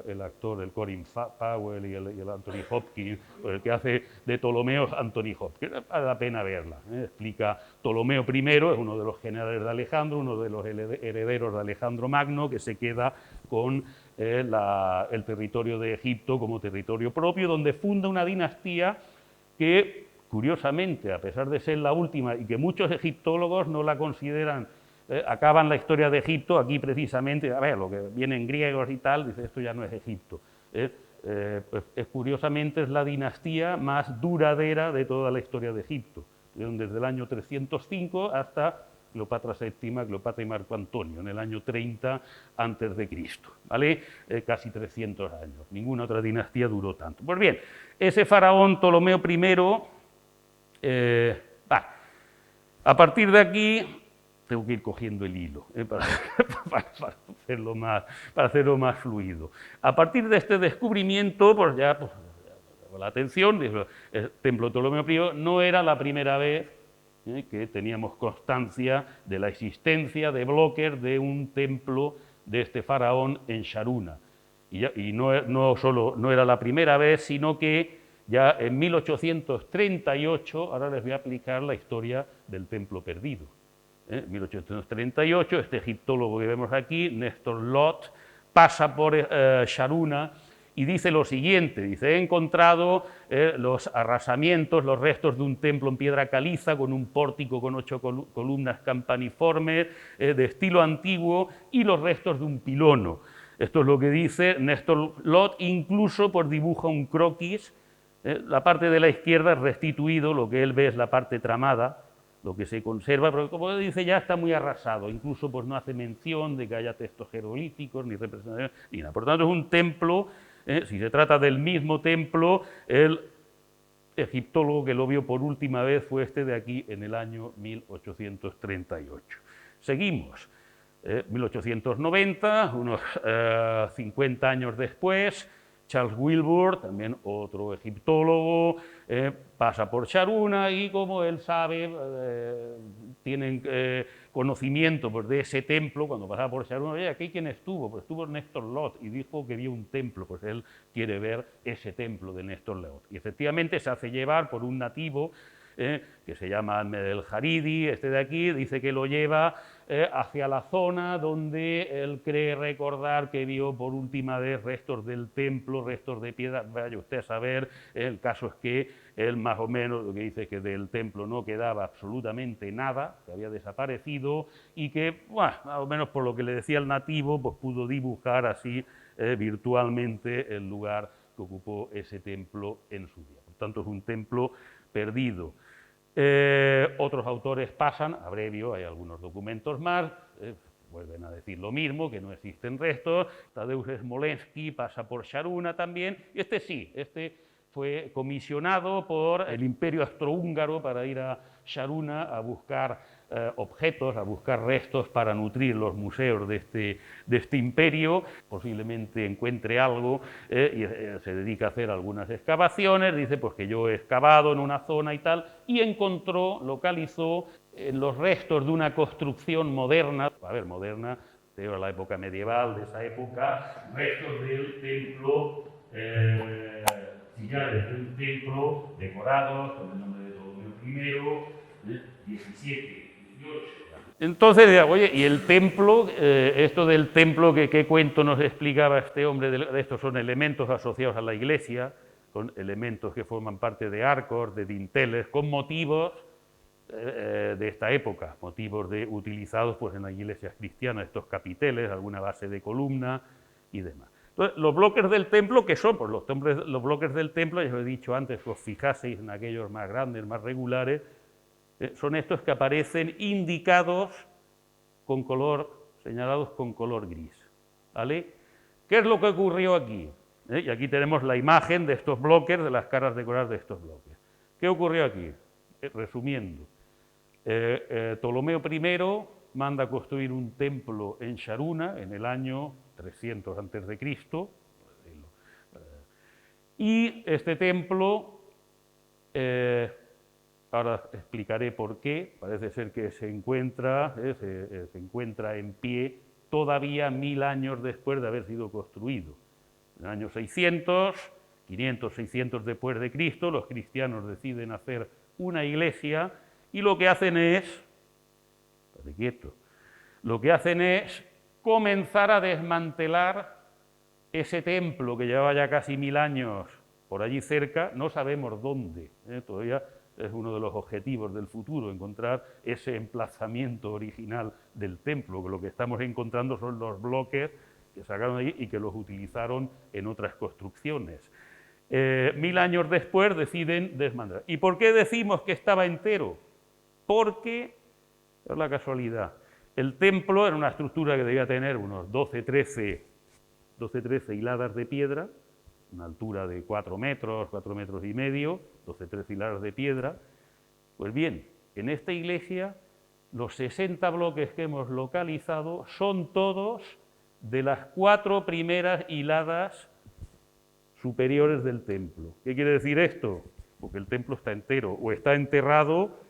el actor, el Colin Powell y el Anthony Hopkins, el que hace de Ptolomeo, Anthony Hopkins. Vale la pena verla. Explica Ptolomeo I, es uno de los generales de Alejandro, uno de los herederos de Alejandro Magno, que se queda con el territorio de Egipto como territorio propio, donde funda una dinastía que, curiosamente, a pesar de ser la última y que muchos egiptólogos no la consideran, acaban la historia de Egipto aquí precisamente, a ver, lo que vienen griegos y tal, dice esto ya no es Egipto. Pues, curiosamente es la dinastía más duradera de toda la historia de Egipto, desde el año 305 hasta Cleopatra VII, Cleopatra y Marco Antonio, en el año 30 antes de Cristo, ¿vale? Casi 300 años. Ninguna otra dinastía duró tanto. Pues bien, ese faraón Ptolomeo I, a partir de aquí tengo que ir cogiendo el hilo para hacerlo más fluido. A partir de este descubrimiento, pues ya la atención, el templo de Ptolomeo I no era la primera vez que teníamos constancia de la existencia de bloques de un templo de este faraón en Sharuna. Y no solo no era la primera vez, sino que ya en 1838, ahora les voy a aplicar la historia del templo perdido. En 1838, este egiptólogo que vemos aquí, Néstor Lot, pasa por Sharuna y dice lo siguiente, dice, he encontrado los arrasamientos, los restos de un templo en piedra caliza con un pórtico con 8 columnas campaniformes de estilo antiguo y los restos de un pilono. Esto es lo que dice Néstor Lot, incluso por dibuja un croquis, la parte de la izquierda es restituido, lo que él ve es la parte tramada, lo que se conserva, pero como dice ya está muy arrasado, incluso pues no hace mención de que haya textos jeroglíficos, ni representaciones, ni nada. Por tanto es un templo, si se trata del mismo templo, el egiptólogo que lo vio por última vez fue este de aquí en el año 1838. Seguimos, 1890, unos 50 años después, Charles Wilbur, también otro egiptólogo, pasa por Sharuna y como él sabe, tienen conocimiento pues, de ese templo, cuando pasaba por Sharuna, oye, ¿aquí quién estuvo? Pues estuvo Néstor Lot y dijo que vio un templo, pues él quiere ver ese templo de Néstor Lot. Y efectivamente se hace llevar por un nativo que se llama Ahmed el Jaridi, este de aquí, dice que lo lleva hacia la zona donde él cree recordar que vio por última vez restos del templo, restos de piedra, vaya usted a saber, el caso es que él más o menos lo que dice es que del templo no quedaba absolutamente nada, que había desaparecido y que, bueno, más o menos por lo que le decía el nativo, pues pudo dibujar así virtualmente el lugar que ocupó ese templo en su día. Por tanto, es un templo perdido. Otros autores pasan, abrevio, hay algunos documentos más, vuelven a decir lo mismo, que no existen restos. Tadeusz Smolenski pasa por Sharuna también, y este sí, este fue comisionado por el Imperio Austrohúngaro para ir a Sharuna a buscar objetos, a buscar restos para nutrir los museos de este imperio, posiblemente encuentre algo y se dedica a hacer algunas excavaciones, dice pues que yo he excavado en una zona y tal, y encontró, localizó los restos de una construcción moderna, a ver, moderna, de la época medieval, de esa época, restos del templo, sillares de un templo decorados con el nombre de Ptolomeo I, 17. Entonces, oye, y el templo, esto del templo, ¿qué cuento nos explicaba este hombre? De estos son elementos asociados a la iglesia, son elementos que forman parte de arcos, de dinteles, con motivos de esta época, motivos utilizados pues, en las iglesias cristianas, estos capiteles, alguna base de columna y demás. Entonces, los bloques del templo, ¿qué son? Pues los bloques del templo, ya os he dicho antes, que os fijaseis en aquellos más grandes, más regulares, son estos que aparecen indicados con color, señalados con color gris. ¿Vale? ¿Qué es lo que ocurrió aquí? Y aquí tenemos la imagen de estos bloques, de las caras decoradas de estos bloques. ¿Qué ocurrió aquí? Resumiendo, Ptolomeo I manda construir un templo en Sharuna en el año 300 a.C., y este templo, ahora explicaré por qué, parece ser que se encuentra en pie todavía 1000 años después de haber sido construido. En el año 600, 500, 600 después de Cristo, los cristianos deciden hacer una iglesia y lo que hacen es, comenzar a desmantelar ese templo que llevaba ya casi 1000 años por allí cerca, no sabemos dónde, todavía es uno de los objetivos del futuro, encontrar ese emplazamiento original del templo, que lo que estamos encontrando son los bloques que sacaron allí y que los utilizaron en otras construcciones. 1000 años después deciden desmantelar. ¿Y por qué decimos que estaba entero? Porque, es la casualidad, el templo era una estructura que debía tener unos 12-13 hiladas de piedra, una altura de 4 metros, 4 metros y medio, 12-13 hiladas de piedra. Pues bien, en esta iglesia los 60 bloques que hemos localizado son todos de las 4 primeras hiladas superiores del templo. ¿Qué quiere decir esto? Porque el templo está entero, o está enterrado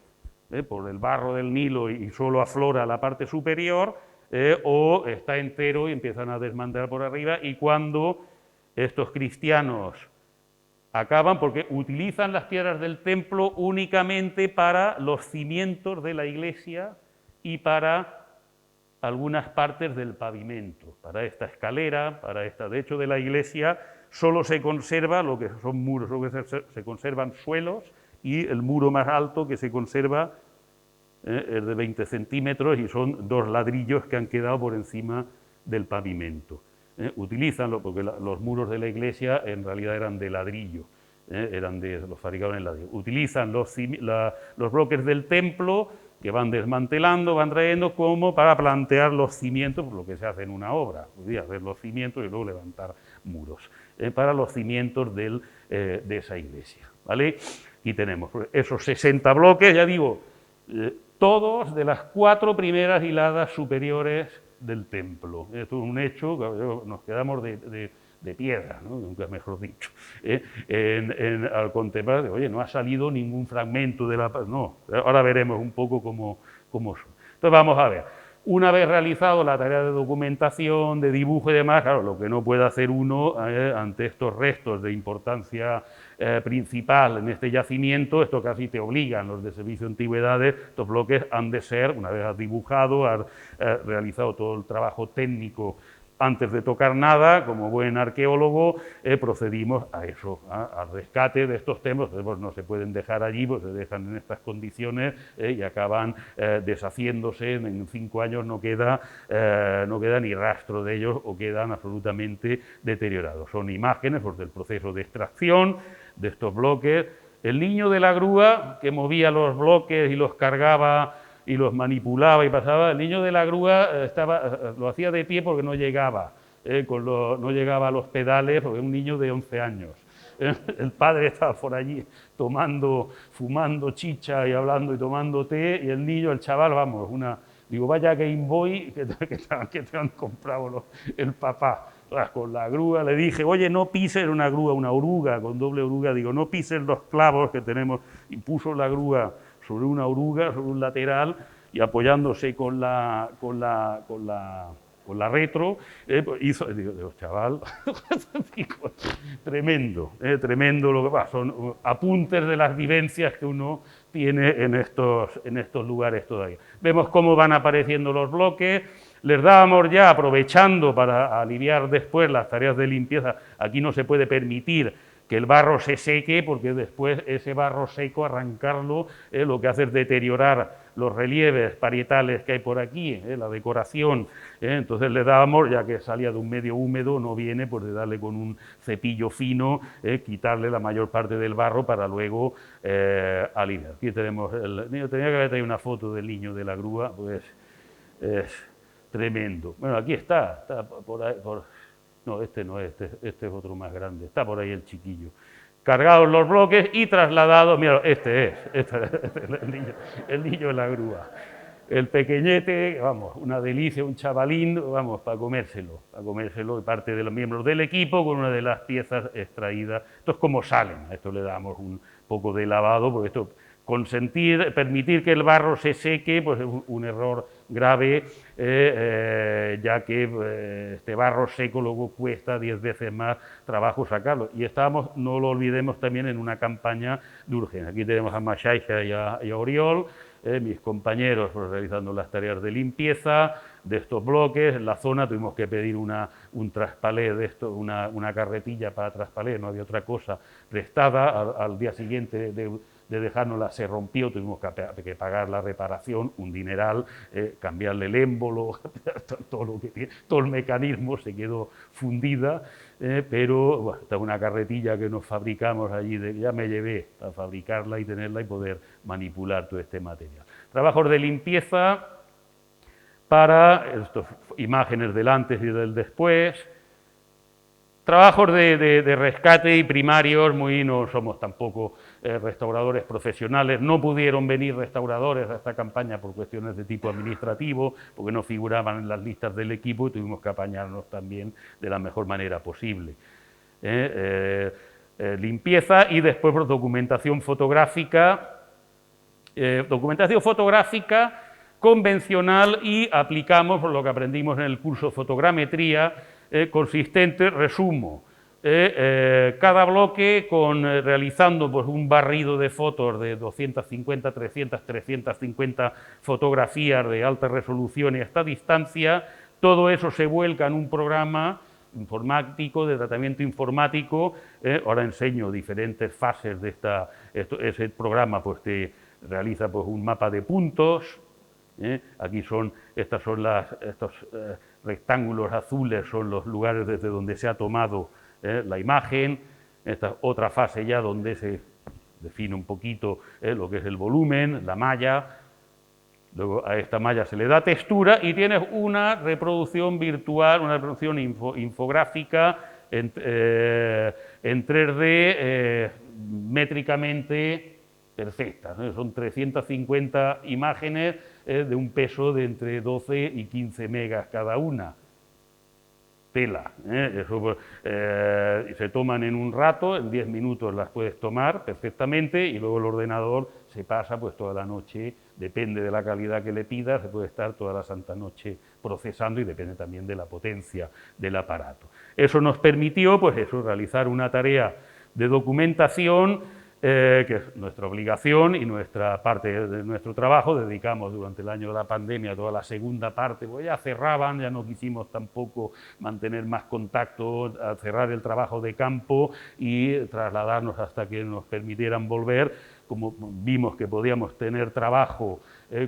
por el barro del Nilo y solo aflora la parte superior, o está entero y empiezan a desmantelar por arriba, y cuando estos cristianos acaban, porque utilizan las piedras del templo únicamente para los cimientos de la iglesia y para algunas partes del pavimento. Para esta escalera, para esta, de hecho, de la iglesia, solo se conserva lo que son muros, lo que se conservan suelos, y el muro más alto que se conserva es de 20 centímetros y son 2 ladrillos que han quedado por encima del pavimento. Utilizanlo porque los muros de la iglesia en realidad eran de ladrillo, los fabricaban en ladrillo. Utilizan los bloques del templo que van desmantelando, van trayendo como para plantear los cimientos, por lo que se hace en una obra, hacer los cimientos y luego levantar muros, para los cimientos de esa iglesia, ¿vale? Aquí tenemos esos 60 bloques, ya digo, todos de las 4 primeras hiladas superiores del templo. Esto es un hecho, nos quedamos de piedra, ¿no? Nunca mejor dicho, al contemplar, oye, no ha salido ningún fragmento de la... No, ahora veremos un poco cómo son. Entonces vamos a ver, una vez realizado la tarea de documentación, de dibujo y demás, claro, lo que no puede hacer uno ante estos restos de importancia principal en este yacimiento, esto casi te obligan los de Servicio de Antigüedades, estos bloques han de ser, una vez has dibujado, has realizado todo el trabajo técnico antes de tocar nada, como buen arqueólogo, procedimos a eso, al rescate de estos templos. Pues no se pueden dejar allí, pues se dejan en estas condiciones y acaban deshaciéndose. En 5 años no queda ni rastro de ellos o quedan absolutamente deteriorados. Son imágenes pues, del proceso de extracción de estos bloques. El niño de la grúa que movía los bloques y los cargaba y los manipulaba y pasaba, el niño de la grúa lo hacía de pie porque no llegaba, no llegaba a los pedales, porque era un niño de 11 años. El padre estaba por allí fumando chicha y hablando y tomando té, y el niño, el chaval, vamos, digo, vaya Game Boy que te han comprado el papá. Con la grúa le dije, oye, no pises una grúa, una oruga, con doble oruga, digo, no pises los clavos que tenemos, y puso la grúa sobre una oruga, sobre un lateral, y apoyándose con la retro, hizo, digo, chaval, tremendo, tremendo lo que va, son apuntes de las vivencias que uno tiene en estos lugares todavía. Vemos cómo van apareciendo los bloques, les dábamos ya, aprovechando para aliviar después las tareas de limpieza, aquí no se puede permitir que el barro se seque, porque después ese barro seco, arrancarlo, lo que hace es deteriorar los relieves parietales que hay por aquí, la decoración, entonces le dábamos, ya que salía de un medio húmedo, no viene, pues de darle con un cepillo fino, quitarle la mayor parte del barro para luego alinear. Aquí tenemos el niño, tenía que haber traído una foto del niño de la grúa, pues es tremendo. Bueno, aquí está por ahí, no, este no es, este es otro más grande, está por ahí el chiquillo. Cargados los bloques y trasladados, mira, este es el niño de la grúa. El pequeñete, vamos, una delicia, un chavalín, vamos, para comérselo, y parte de los miembros del equipo con una de las piezas extraídas. Esto es como salen, a esto le damos un poco de lavado, porque esto, permitir que el barro se seque, pues es un error grave, ya que este barro seco luego cuesta 10 veces más trabajo sacarlo. Y estábamos, no lo olvidemos, también en una campaña de urgencia. Aquí tenemos a Mashaija y a Oriol, mis compañeros pues, realizando las tareas de limpieza de estos bloques. En la zona tuvimos que pedir un traspalé de esto, una carretilla para traspalé, no había otra cosa prestada. Al día siguiente de dejárnosla se rompió, tuvimos que pagar la reparación, un dineral, cambiarle el émbolo, todo el mecanismo se quedó fundida, pero bueno, esta es una carretilla que nos fabricamos allí, ya me llevé a fabricarla y tenerla y poder manipular todo este material. Trabajos de limpieza para estas imágenes del antes y del después. Trabajos de rescate y primarios, no somos tampoco restauradores profesionales, no pudieron venir restauradores a esta campaña por cuestiones de tipo administrativo, porque no figuraban en las listas del equipo y tuvimos que apañarnos también de la mejor manera posible. Limpieza y después pues, documentación fotográfica convencional, y aplicamos lo que aprendimos en el curso fotogrametría, consistente, resumo, cada bloque realizando pues, un barrido de fotos de 250, 300, 350 fotografías de alta resolución y a esta distancia. Todo eso se vuelca en un programa informático, de tratamiento informático. Ahora enseño diferentes fases de ese programa, pues te realiza pues, un mapa de puntos. Aquí estos rectángulos azules son los lugares desde donde se ha tomado la imagen. Esta es otra fase ya donde se define un poquito lo que es el volumen, la malla. Luego a esta malla se le da textura y tienes una reproducción virtual, una reproducción infográfica en 3D métricamente perfecta, ¿no? Son 350 imágenes de un peso de entre 12 y 15 megas cada una. Tela, eso se toman en un rato, en 10 minutos las puedes tomar perfectamente y luego el ordenador se pasa pues toda la noche, depende de la calidad que le pidas, se puede estar toda la santa noche procesando y depende también de la potencia del aparato. Eso nos permitió pues eso, realizar una tarea de documentación que es nuestra obligación y nuestra parte de nuestro trabajo. Dedicamos durante el año de la pandemia toda la segunda parte, pues ya cerraban, ya no quisimos tampoco mantener más contacto, a cerrar el trabajo de campo y trasladarnos hasta que nos permitieran volver. Como vimos que podíamos tener trabajo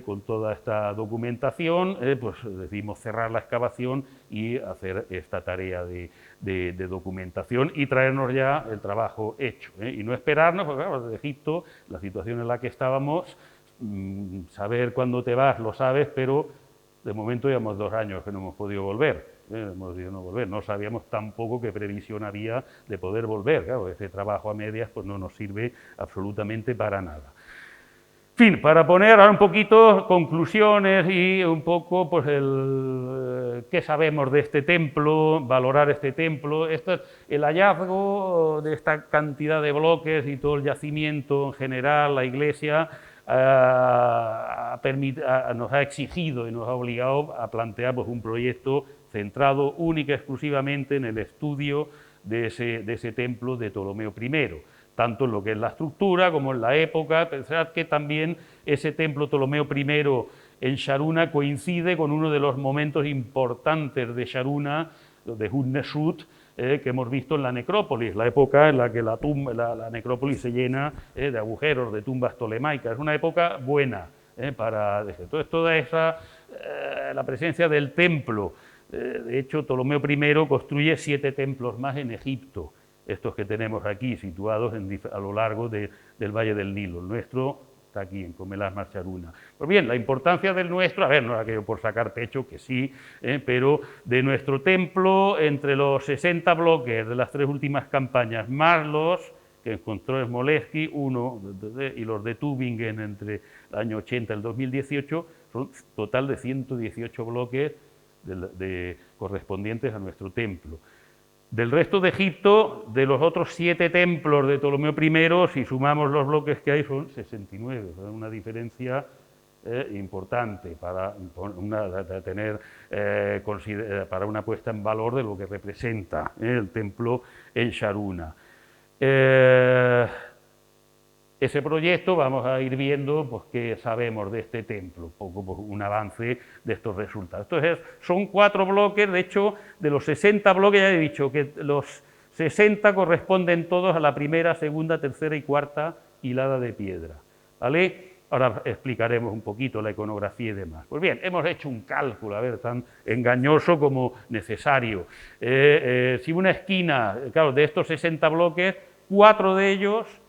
con toda esta documentación, pues decidimos cerrar la excavación y hacer esta tarea de documentación y traernos ya el trabajo hecho, y no esperarnos, porque claro, de Egipto, la situación en la que estábamos, saber cuándo te vas lo sabes, pero de momento llevamos 2 años que no hemos podido volver. No sabíamos tampoco qué previsión había de poder volver. Claro, ese trabajo a medias pues no nos sirve absolutamente para nada. En fin, para poner ahora un poquito conclusiones y un poco pues qué sabemos de este templo, valorar este templo. El hallazgo de esta cantidad de bloques y todo el yacimiento en general, la iglesia, nos ha exigido y nos ha obligado a plantear pues, un proyecto centrado única y exclusivamente en el estudio de ese templo de Ptolomeo I, tanto en lo que es la estructura como en la época. Pensad que también ese templo Ptolomeo I en Sharuna coincide con uno de los momentos importantes de Sharuna, de Hatshepsut, que hemos visto en la necrópolis, la época en la que la necrópolis se llena de agujeros, de tumbas tolemaicas. Es una época buena para... Entonces, toda esa, la presencia del templo. De hecho, Ptolomeo I construye 7 templos más en Egipto, estos que tenemos aquí, situados a lo largo del Valle del Nilo. El nuestro está aquí, en Comelas Sharuna. Pues bien, la importancia del nuestro, a ver, no aquello por sacar pecho, que sí, pero de nuestro templo, entre los 60 bloques de las 3 últimas campañas, más los que encontró Smolensk, y los de Tübingen entre el año 80 y el 2018, son total de 118 bloques correspondientes a nuestro templo. Del resto de Egipto, de los otros 7 templos de Ptolomeo I, si sumamos los bloques que hay, son 69, una diferencia importante para una puesta en valor de lo que representa el templo en Sharuna. Ese proyecto vamos a ir viendo pues, qué sabemos de este templo, un poco pues, un avance de estos resultados. Entonces, son 4 bloques, de hecho, de los 60 bloques ya he dicho que los 60 corresponden todos a la primera, segunda, tercera y cuarta hilada de piedra, ¿vale? Ahora explicaremos un poquito la iconografía y demás. Pues bien, hemos hecho un cálculo, a ver, tan engañoso como necesario. Si una esquina, claro, de estos 60 bloques, 4 de ellos,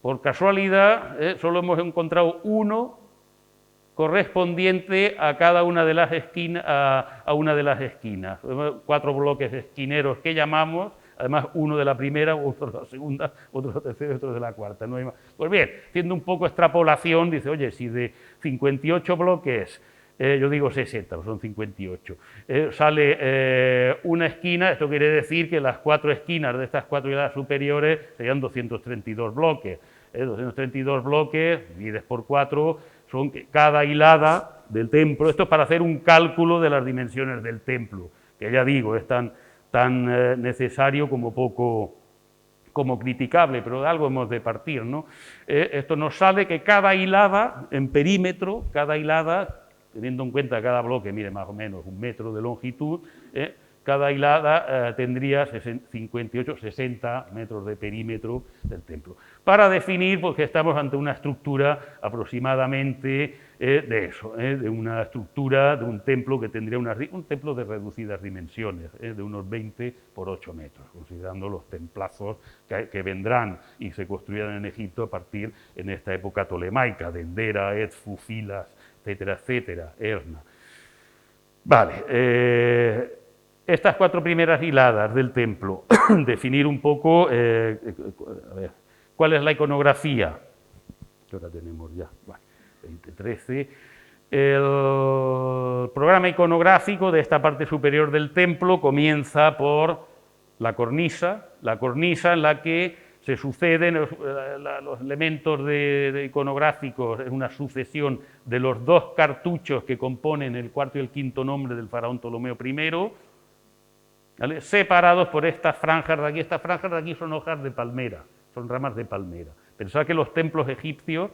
por casualidad, solo hemos encontrado uno correspondiente a cada una de las esquinas, a una de las esquinas. 4 bloques esquineros que llamamos, además uno de la primera, otro de la segunda, otro de la tercera y otro de la cuarta. No hay más. Pues bien, haciendo un poco extrapolación, dice, oye, si de 58 bloques, yo digo 60, son 58, sale una esquina, esto quiere decir que las 4 esquinas de estas 4 hiladas superiores serían 232 bloques. 232 bloques, divides por 4, son cada hilada del templo. Esto es para hacer un cálculo de las dimensiones del templo, que ya digo, están tan necesario como poco como criticable, pero de algo hemos de partir, ¿no? Esto nos sale que cada hilada en perímetro, cada hilada, teniendo en cuenta que cada bloque mide más o menos 1 metro de longitud, cada hilada tendría 58, 60 metros de perímetro del templo. Para definir, porque estamos ante una estructura aproximadamente de eso, de una estructura de un templo que tendría un templo de reducidas dimensiones, de unos 20 por 8 metros, considerando los templazos que vendrán y se construirán en Egipto a partir en esta época tolemaica, Dendera, Edfu, Filas, etcétera, etcétera, Erna. Vale, estas 4 primeras hiladas del templo, definir un poco, a ver, ¿cuál es la iconografía? Que ahora tenemos ya, bueno, 2013. El programa iconográfico de esta parte superior del templo comienza por la cornisa en la que se suceden los elementos iconográficos en una sucesión de los 2 cartuchos que componen el 4º y el 5º nombre del faraón Ptolomeo I, ¿vale? Separados por estas franjas de aquí. Estas franjas de aquí son hojas de palmera, son ramas de palmera. Pensad que los templos egipcios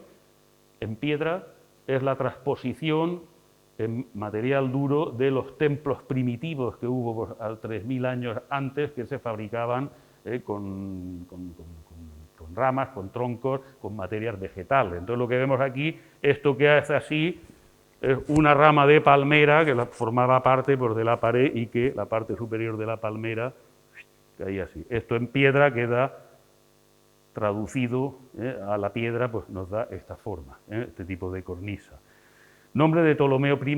en piedra es la transposición en material duro de los templos primitivos que hubo 3.000 años antes, que se fabricaban con ramas, con troncos, con materias vegetales. Entonces lo que vemos aquí, esto que hace así, es una rama de palmera que formaba parte de la pared y que la parte superior de la palmera caía así. Esto en piedra queda traducido a la piedra, pues nos da esta forma, este tipo de cornisa. Nombre de Ptolomeo I,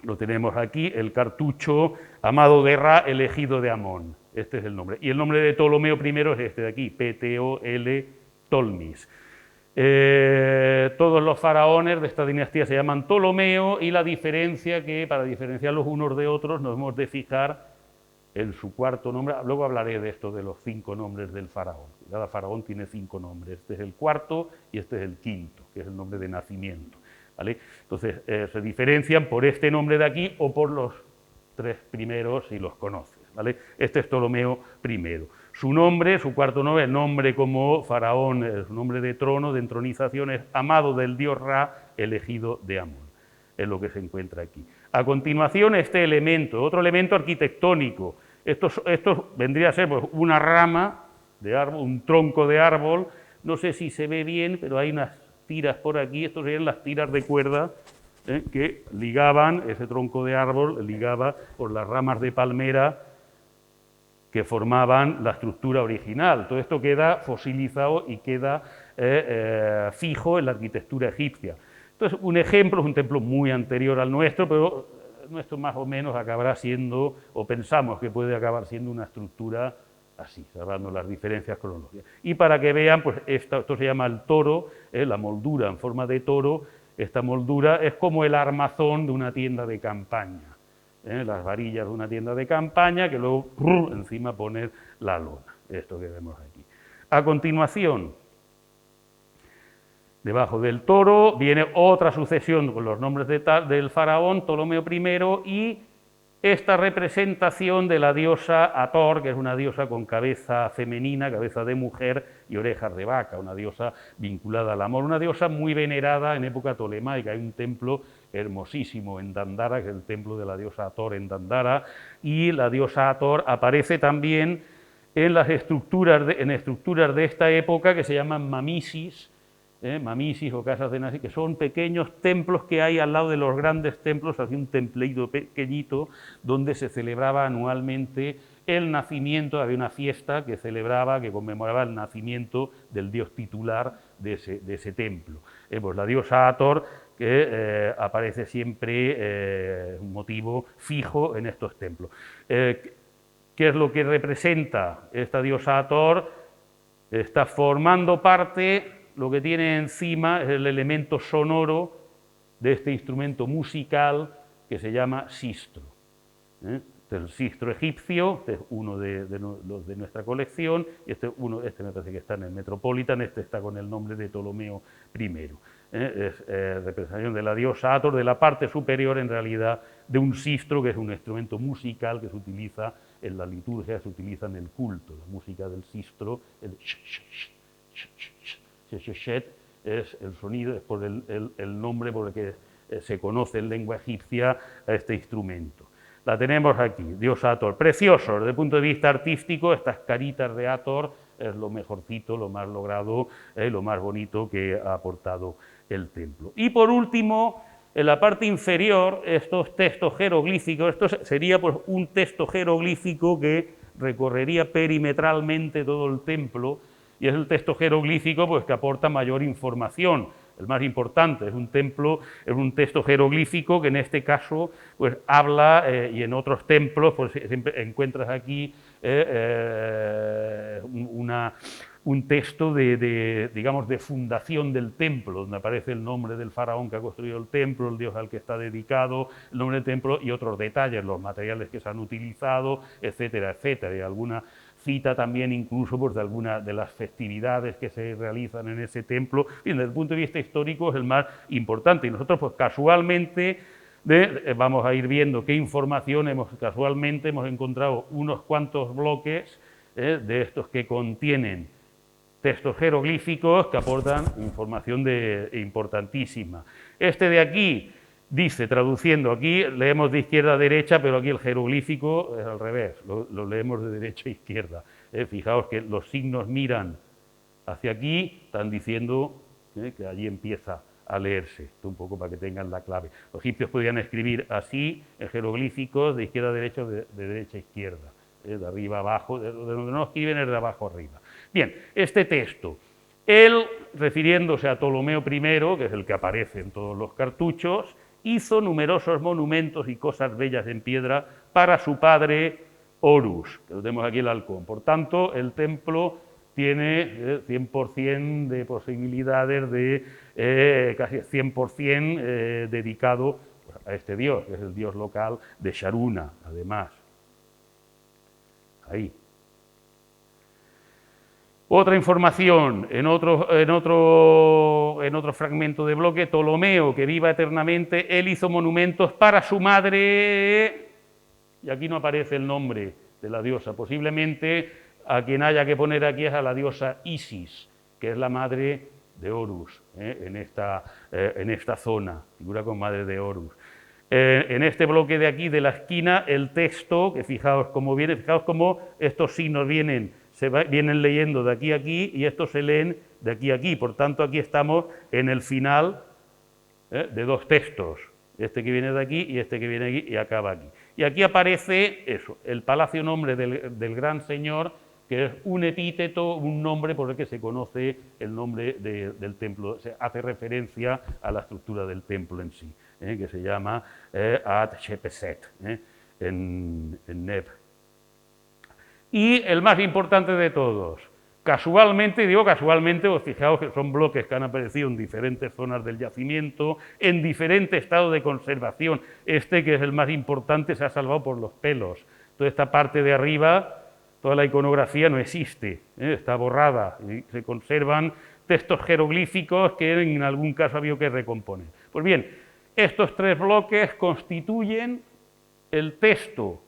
lo tenemos aquí, el cartucho Amado de Ra, elegido de Amón. Este es el nombre. Y el nombre de Ptolomeo I es este de aquí, P-T-O-L, Ptolmis. Todos los faraones de esta dinastía se llaman Ptolomeo, y la diferencia que, para diferenciar los unos de otros, nos hemos de fijar en su 4º nombre. Luego hablaré de esto, de los 5 nombres del faraón. Cada faraón tiene 5 nombres. Este es el 4º y este es el 5º, que es el nombre de nacimiento, ¿vale? Entonces, se diferencian por este nombre de aquí o por los 3 primeros, si los conoces, ¿vale? Este es Ptolomeo I. Su nombre, su 4º nombre, el nombre como faraón, su nombre de trono, de entronización, es Amado del dios Ra, elegido de Amón. Es lo que se encuentra aquí. A continuación, este elemento, otro elemento arquitectónico. Esto vendría a ser pues, una rama de árbol, un tronco de árbol. No sé si se ve bien, pero hay unas tiras por aquí. Estas serían las tiras de cuerda que ligaban, ese tronco de árbol ligaba por las ramas de palmera que formaban la estructura original. Todo esto queda fosilizado y queda fijo en la arquitectura egipcia. Entonces, un ejemplo, es un templo muy anterior al nuestro, pero el nuestro más o menos acabará siendo, o pensamos que puede acabar siendo una estructura así, salvando las diferencias cronológicas. Y para que vean, pues esto se llama el toro, la moldura en forma de toro. Esta moldura es como el armazón de una tienda de campaña, las varillas de una tienda de campaña, que luego encima poner la lona, esto que vemos aquí. A continuación, debajo del toro viene otra sucesión con los nombres del faraón Ptolomeo I, y esta representación de la diosa Hathor, que es una diosa con cabeza femenina, cabeza de mujer y orejas de vaca, una diosa vinculada al amor, una diosa muy venerada en época tolemaica. Hay un templo hermosísimo en Dandara, que es el templo de la diosa Hathor en Dandara, y la diosa Hathor aparece también en las estructuras de esta época que se llaman mamisis, mamisis o casas de Nasi, que son pequeños templos que hay al lado de los grandes templos, así un templeito pequeñito, donde se celebraba anualmente el nacimiento, había una fiesta que celebraba, que conmemoraba el nacimiento del dios titular de ese templo. Pues la diosa Hathor, que aparece siempre un motivo fijo en estos templos. ¿Qué es lo que representa esta diosa Hathor? Está formando parte. Lo que tiene encima es el elemento sonoro de este instrumento musical que se llama sistro. Este es el sistro egipcio, este es uno de los de nuestra colección, este me parece que está en el Metropolitan, este está con el nombre de Ptolomeo I. Es representación de la diosa Hathor, de la parte superior en realidad de un sistro, que es un instrumento musical que se utiliza en la liturgia se utiliza en el culto, la música del sistro, el es el sonido, es por el nombre por el que se conoce en lengua egipcia a este instrumento. La tenemos aquí, diosa Hathor. Precioso, desde el punto de vista artístico, estas caritas de Hathor es lo mejorcito, lo más logrado, lo más bonito que ha aportado el templo. Y por último, en la parte inferior, estos textos jeroglíficos, esto sería pues, un texto jeroglífico que recorrería perimetralmente todo el templo, y es el texto jeroglífico pues, que aporta mayor información. El más importante es un texto jeroglífico que en este caso pues, habla, y en otros templos pues, siempre encuentras aquí un texto digamos, de fundación del templo, donde aparece el nombre del faraón que ha construido el templo, el dios al que está dedicado, el nombre del templo y otros detalles, los materiales que se han utilizado, etcétera, etcétera, y alguna cita también incluso pues, de algunas de las festividades que se realizan en ese templo, y desde el punto de vista histórico es el más importante, y nosotros pues casualmente vamos a ir viendo qué información casualmente hemos encontrado unos cuantos bloques de estos que contienen textos jeroglíficos que aportan información importantísima. Este de aquí dice, traduciendo, aquí leemos de izquierda a derecha, pero aquí el jeroglífico es al revés, lo leemos de derecha a izquierda. Fijaos que los signos miran hacia aquí, están diciendo que allí empieza a leerse, esto un poco para que tengan la clave. Los egipcios podían escribir así, en jeroglíficos, de izquierda a derecha o de derecha a izquierda, de arriba a abajo, de donde no escriben es de abajo arriba. Bien, este texto, él, refiriéndose a Ptolomeo I, que es el que aparece en todos los cartuchos, hizo numerosos monumentos y cosas bellas en piedra para su padre Horus, que lo tenemos aquí el halcón. Por tanto, el templo tiene 100% de posibilidades de casi 100% dedicado a este dios, que es el dios local de Sharuna, además. Ahí. Otra información, en otro fragmento de bloque, Ptolomeo, que viva eternamente, él hizo monumentos para su madre, y aquí no aparece el nombre de la diosa, posiblemente a quien haya que poner aquí es a la diosa Isis, que es la madre de Horus, en esta zona, figura con madre de Horus. En este bloque de aquí, de la esquina, el texto, que fijaos cómo viene, fijaos cómo estos signos vienen leyendo de aquí a aquí y estos se leen de aquí a aquí. Por tanto, aquí estamos en el final de dos textos, este que viene de aquí y este que viene aquí y acaba aquí. Y aquí aparece eso, el palacio nombre del gran señor, que es un epíteto, un nombre por el que se conoce el nombre del templo, se hace referencia a la estructura del templo en sí, que se llama Hatshepsut, en Neb. Y el más importante de todos, casualmente, digo casualmente, os fijaos que son bloques que han aparecido en diferentes zonas del yacimiento, en diferente estado de conservación. Este, que es el más importante, se ha salvado por los pelos. Toda esta parte de arriba, toda la iconografía no existe, está borrada, y se conservan textos jeroglíficos que en algún caso ha habido que recomponer. Pues bien, estos tres bloques constituyen el texto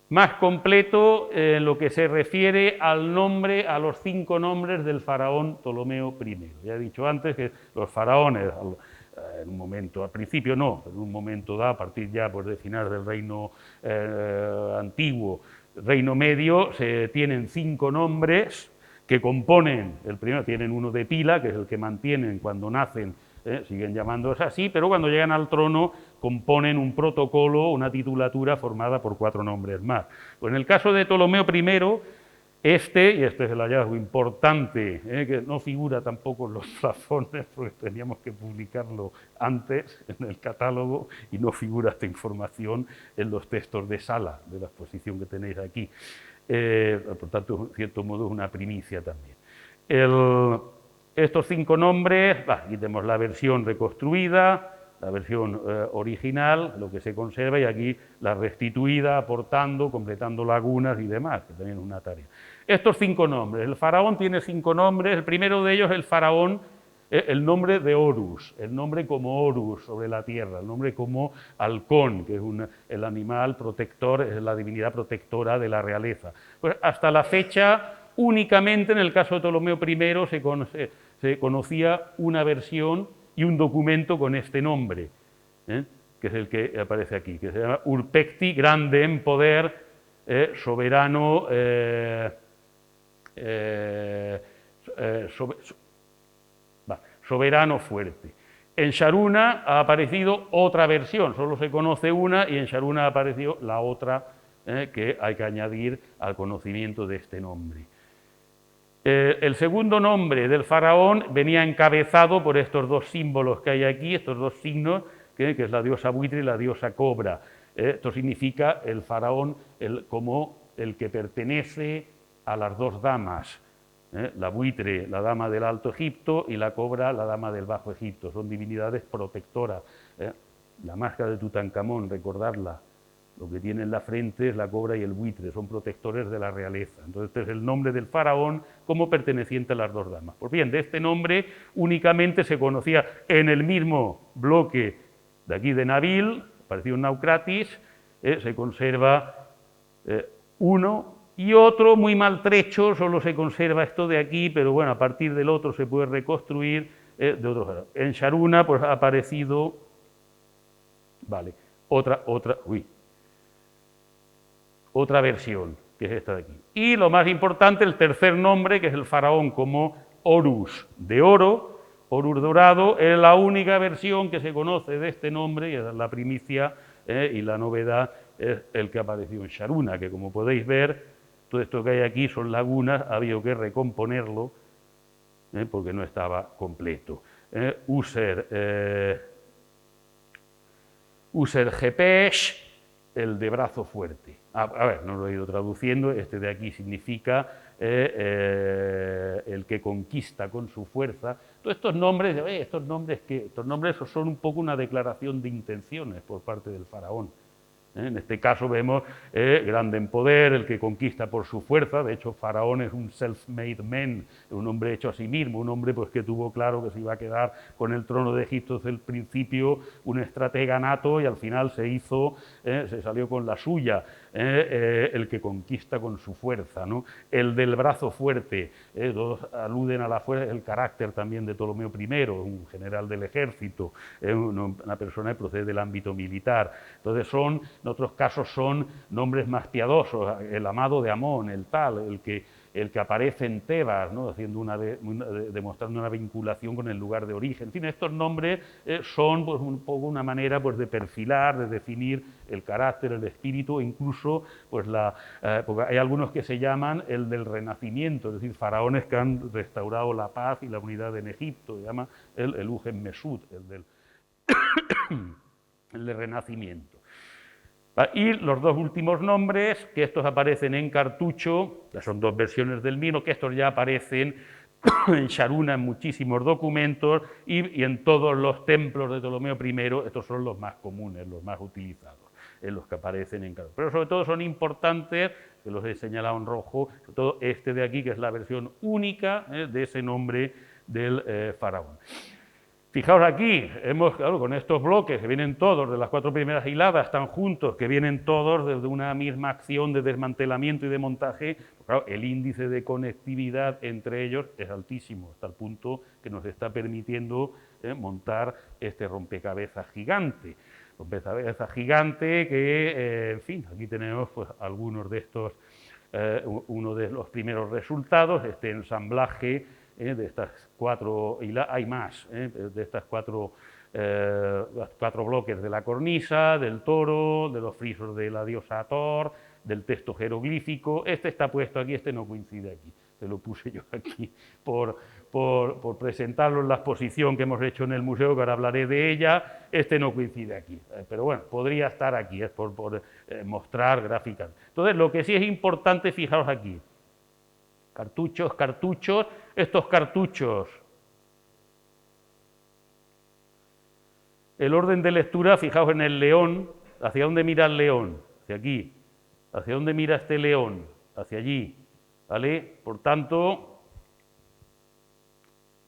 más completo en lo que se refiere al nombre, a los 5 nombres del faraón Ptolomeo I. Ya he dicho antes que los faraones, en un momento, al principio no, en un momento dado, a partir ya pues, de finales del reino antiguo, reino medio, se tienen 5 nombres que componen, el primero tienen uno de pila, que es el que mantienen cuando nacen, siguen llamándose así, pero cuando llegan al trono componen un protocolo, una titulatura formada por 4 nombres más. Pues en el caso de Ptolomeo I, y este es el hallazgo importante, que no figura tampoco en los plafones, porque teníamos que publicarlo antes en el catálogo, y no figura esta información en los textos de sala, de la exposición que tenéis aquí. Por tanto, en cierto modo, es una primicia también. Estos 5 nombres, aquí tenemos la versión reconstruida, la versión original, lo que se conserva, y aquí la restituida, aportando, completando lagunas y demás, que también es una tarea. Estos 5 nombres, el faraón tiene 5 nombres, el primero de ellos es el faraón el nombre de Horus, el nombre como Horus sobre la tierra, el nombre como halcón, que es el animal protector, es la divinidad protectora de la realeza. Pues hasta la fecha, únicamente en el caso de Ptolomeo I se conocía una versión y un documento con este nombre, que es el que aparece aquí, que se llama Urpecti, grande en poder, soberano, soberano fuerte. En Sharuna ha aparecido otra versión, solo se conoce una, y en Sharuna ha aparecido la otra que hay que añadir al conocimiento de este nombre. El segundo nombre del faraón venía encabezado por estos dos símbolos que hay aquí, estos dos signos, que es la diosa buitre y la diosa cobra. Esto significa el faraón como el que pertenece a las dos damas. La buitre, la dama del Alto Egipto, y la cobra, la dama del Bajo Egipto. Son divinidades protectoras. La máscara de Tutankamón, recordarla, lo que tiene en la frente es la cobra y el buitre, son protectores de la realeza. Entonces, este es el nombre del faraón como perteneciente a las dos damas. Pues bien, de este nombre únicamente se conocía en el mismo bloque de aquí de Nabil, apareció en Naucratis, se conserva uno, y otro muy maltrecho, solo se conserva esto de aquí, pero bueno, a partir del otro se puede reconstruir de otro faraón. En Sharuna pues ha aparecido, vale, otra versión, que es esta de aquí. Y lo más importante, el tercer nombre, que es el faraón como Horus de oro, Horus dorado, es la única versión que se conoce de este nombre, y es la primicia y la novedad es el que apareció en Sharuna, que como podéis ver, todo esto que hay aquí son lagunas, ha habido que recomponerlo porque no estaba completo. User-Jepesh, el de brazo fuerte. A ver, no lo he ido traduciendo, este de aquí significa el que conquista con su fuerza. Todos estos nombres son un poco una declaración de intenciones por parte del faraón. En este caso vemos grande en poder, el que conquista por su fuerza. De hecho, Faraón es un self-made man, un hombre hecho a sí mismo, un hombre pues, que tuvo claro que se iba a quedar con el trono de Egipto desde el principio, un estratega nato, y al final se salió con la suya, el que conquista con su fuerza, ¿no? El del brazo fuerte, todos aluden a la fuerza, el carácter también de Ptolomeo I, un general del ejército, una persona que procede del ámbito militar. Entonces en otros casos son nombres más piadosos, el amado de Amón, el tal, el que aparece en Tebas, ¿no? Demostrando una vinculación con el lugar de origen. En fin, estos nombres son pues, un poco una manera pues, de perfilar, de definir el carácter, el espíritu, incluso pues, porque hay algunos que se llaman el del Renacimiento, es decir, faraones que han restaurado la paz y la unidad en Egipto, se llama el Ugen Mesut, el del Renacimiento. Y los dos últimos nombres, que estos aparecen en cartucho, ya son dos versiones del mismo, que estos ya aparecen en Sharuna en muchísimos documentos y en todos los templos de Ptolomeo I, estos son los más comunes, los más utilizados, los que aparecen en cartucho. Pero sobre todo son importantes, que los he señalado en rojo, sobre todo este de aquí, que es la versión única de ese nombre del faraón. Fijaos aquí, claro, con estos bloques que vienen todos de las 4 primeras hiladas, están juntos, que vienen todos desde una misma acción de desmantelamiento y de montaje, pues claro, el índice de conectividad entre ellos es altísimo, hasta el punto que nos está permitiendo montar este rompecabezas gigante. Rompecabezas gigante que, en fin, aquí tenemos pues, algunos de estos, uno de los primeros resultados, este ensamblaje de estas 4 hiladas, hay más, de estas 4 bloques de la cornisa, del toro, de los frisos de la diosa Hathor, del texto jeroglífico. Este está puesto aquí, este no coincide aquí, se lo puse yo aquí por presentarlo en la exposición que hemos hecho en el museo, que ahora hablaré de ella. Este no coincide aquí, pero bueno, podría estar aquí, es por mostrar gráficas. Entonces, lo que sí es importante, fijaos aquí, cartuchos, estos cartuchos, el orden de lectura, fijaos en el león, ¿hacia dónde mira el león? Hacia aquí. ¿Hacia dónde mira este león? Hacia allí, ¿vale? Por tanto,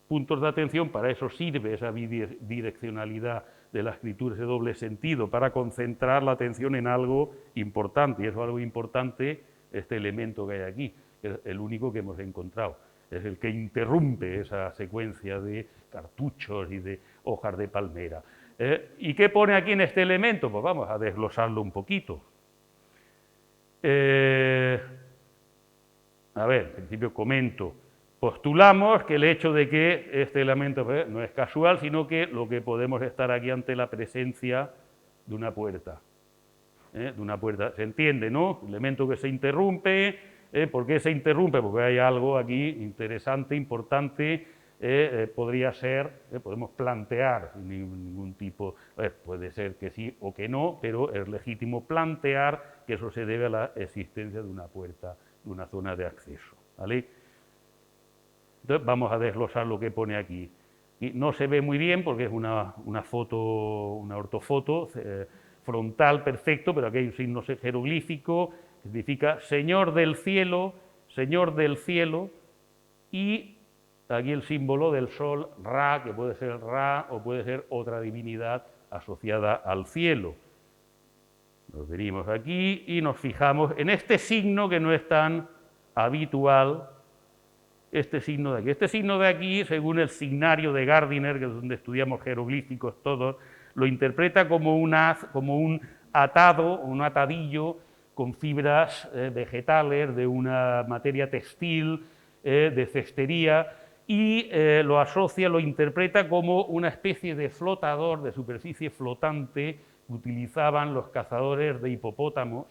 puntos de atención, para eso sirve esa bidireccionalidad de la escritura, ese doble sentido, para concentrar la atención en algo importante, y eso algo importante, este elemento que hay aquí, es el único que hemos encontrado, es el que interrumpe esa secuencia de cartuchos y de hojas de palmera. ¿Y qué pone aquí en este elemento? Pues vamos a desglosarlo un poquito. A ver, en principio comento. Postulamos que el hecho de que este elemento no es casual, sino que lo que podemos estar aquí ante la presencia de una puerta. De una puerta, se entiende, ¿no? Elemento que se interrumpe. ¿Por qué se interrumpe? Porque hay algo aquí interesante, importante. Podría ser, podemos plantear sin ningún tipo, puede ser que sí o que no, pero es legítimo plantear que eso se debe a la existencia de una puerta, de una zona de acceso, ¿vale? Entonces vamos a desglosar lo que pone aquí. Y no se ve muy bien porque es una foto, una ortofoto frontal, perfecto, pero aquí hay un signo jeroglífico que significa Señor del cielo, y aquí el símbolo del sol, Ra, que puede ser Ra o puede ser otra divinidad asociada al cielo. Nos venimos aquí y nos fijamos en este signo que no es tan habitual, este signo de aquí. Este signo de aquí, según el signario de Gardiner, que es donde estudiamos jeroglíficos todos, lo interpreta como un atado, un atadillo con fibras vegetales de una materia textil, de cestería, y lo asocia, lo interpreta como una especie de flotador, de superficie flotante, que utilizaban los cazadores de hipopótamos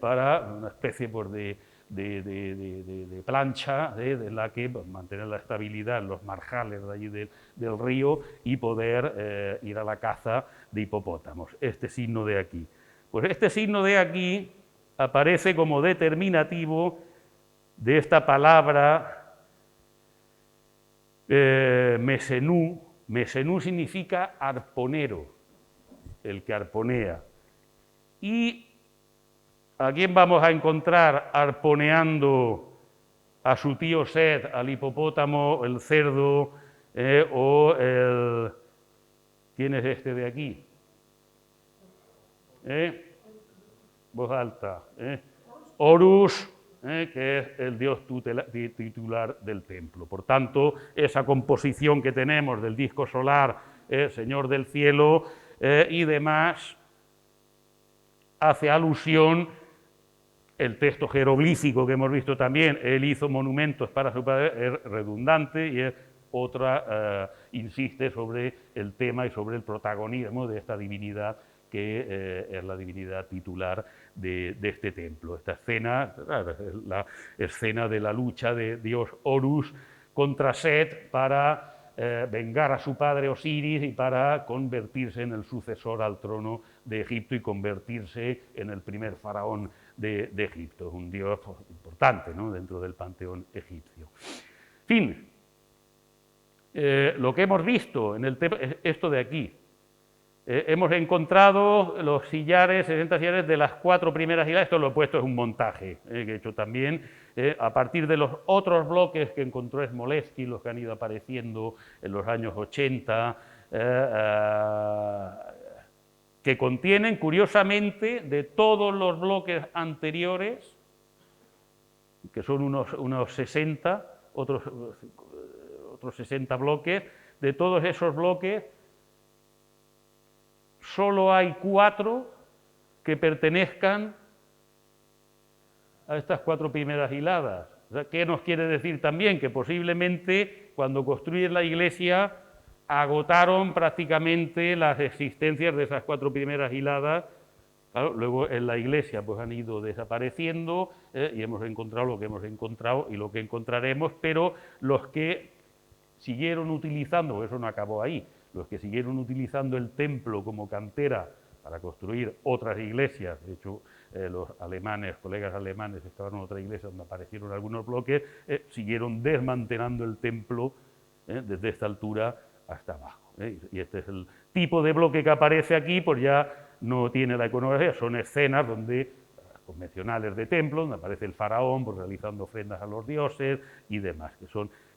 para una especie pues, de plancha de la que mantener la estabilidad en los marjales de allí del río y poder ir a la caza de hipopótamos. Este signo de aquí. Pues este signo de aquí aparece como determinativo de esta palabra mesenú. Mesenú significa arponero, el que arponea. Y ¿a quién vamos a encontrar arponeando a su tío Set, al hipopótamo, el cerdo o el... ¿Quién es este de aquí? Voz alta. Horus, que es el dios titular del templo. Por tanto, esa composición que tenemos del disco solar, Señor del cielo y demás, hace alusión. El texto jeroglífico que hemos visto también, él hizo monumentos para su padre, es redundante y es otra, insiste sobre el tema y sobre el protagonismo de esta divinidad que es la divinidad titular de este templo. Esta escena, es la escena de la lucha de dios Horus contra Set para vengar a su padre Osiris y para convertirse en el sucesor al trono de Egipto y convertirse en el primer faraón de Egipto. Es un dios importante, ¿no?, dentro del panteón egipcio. En fin, lo que hemos visto en el tema es esto de aquí. Hemos encontrado los sillares, 60 sillares de las 4 primeras hiladas. Esto lo he puesto, es un montaje que he hecho también, a partir de los otros bloques que encontró Smolevsky, los que han ido apareciendo en los años 80, que contienen, curiosamente, de todos los bloques anteriores, que son unos 60, otros 60 bloques, de todos esos bloques, solo hay 4 que pertenezcan a estas 4 primeras hiladas. O sea, ¿qué nos quiere decir también? Que posiblemente cuando construyen la iglesia agotaron prácticamente las existencias de esas 4 primeras hiladas. Claro, luego en la iglesia pues han ido desapareciendo y hemos encontrado lo que hemos encontrado y lo que encontraremos, pero los que siguieron utilizando, eso no acabó ahí, los que siguieron utilizando el templo como cantera para construir otras iglesias, de hecho los alemanes, colegas alemanes, estaban en otra iglesia donde aparecieron algunos bloques, siguieron desmantelando el templo desde esta altura hasta abajo. Y este es el tipo de bloque que aparece aquí, pues ya no tiene la iconografía, son escenas donde convencionales de templo, donde aparece el faraón pues, realizando ofrendas a los dioses y demás,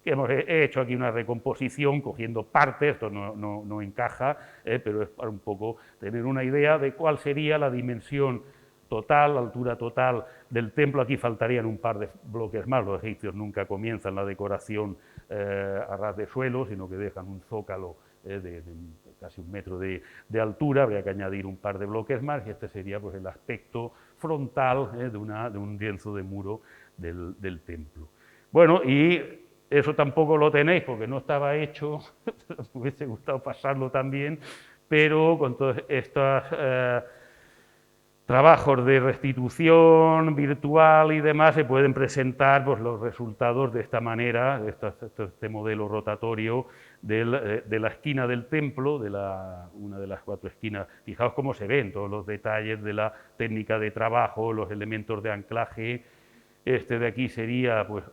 que hemos hecho aquí una recomposición cogiendo partes, esto no encaja, pero es para un poco tener una idea de cuál sería la dimensión total, la altura total del templo. Aquí faltarían un par de bloques más, los egipcios nunca comienzan la decoración a ras de suelo, sino que dejan un zócalo de casi 1 metro de altura, habría que añadir un par de bloques más, y este sería pues, el aspecto frontal de un lienzo de muro del templo. Bueno, y eso tampoco lo tenéis porque no estaba hecho, me hubiese gustado pasarlo también, pero con todos estos trabajos de restitución virtual y demás se pueden presentar pues, los resultados de esta manera, este modelo rotatorio de la esquina del templo, una de las 4 esquinas. Fijaos cómo se ven todos los detalles de la técnica de trabajo, los elementos de anclaje. Este de aquí sería pues,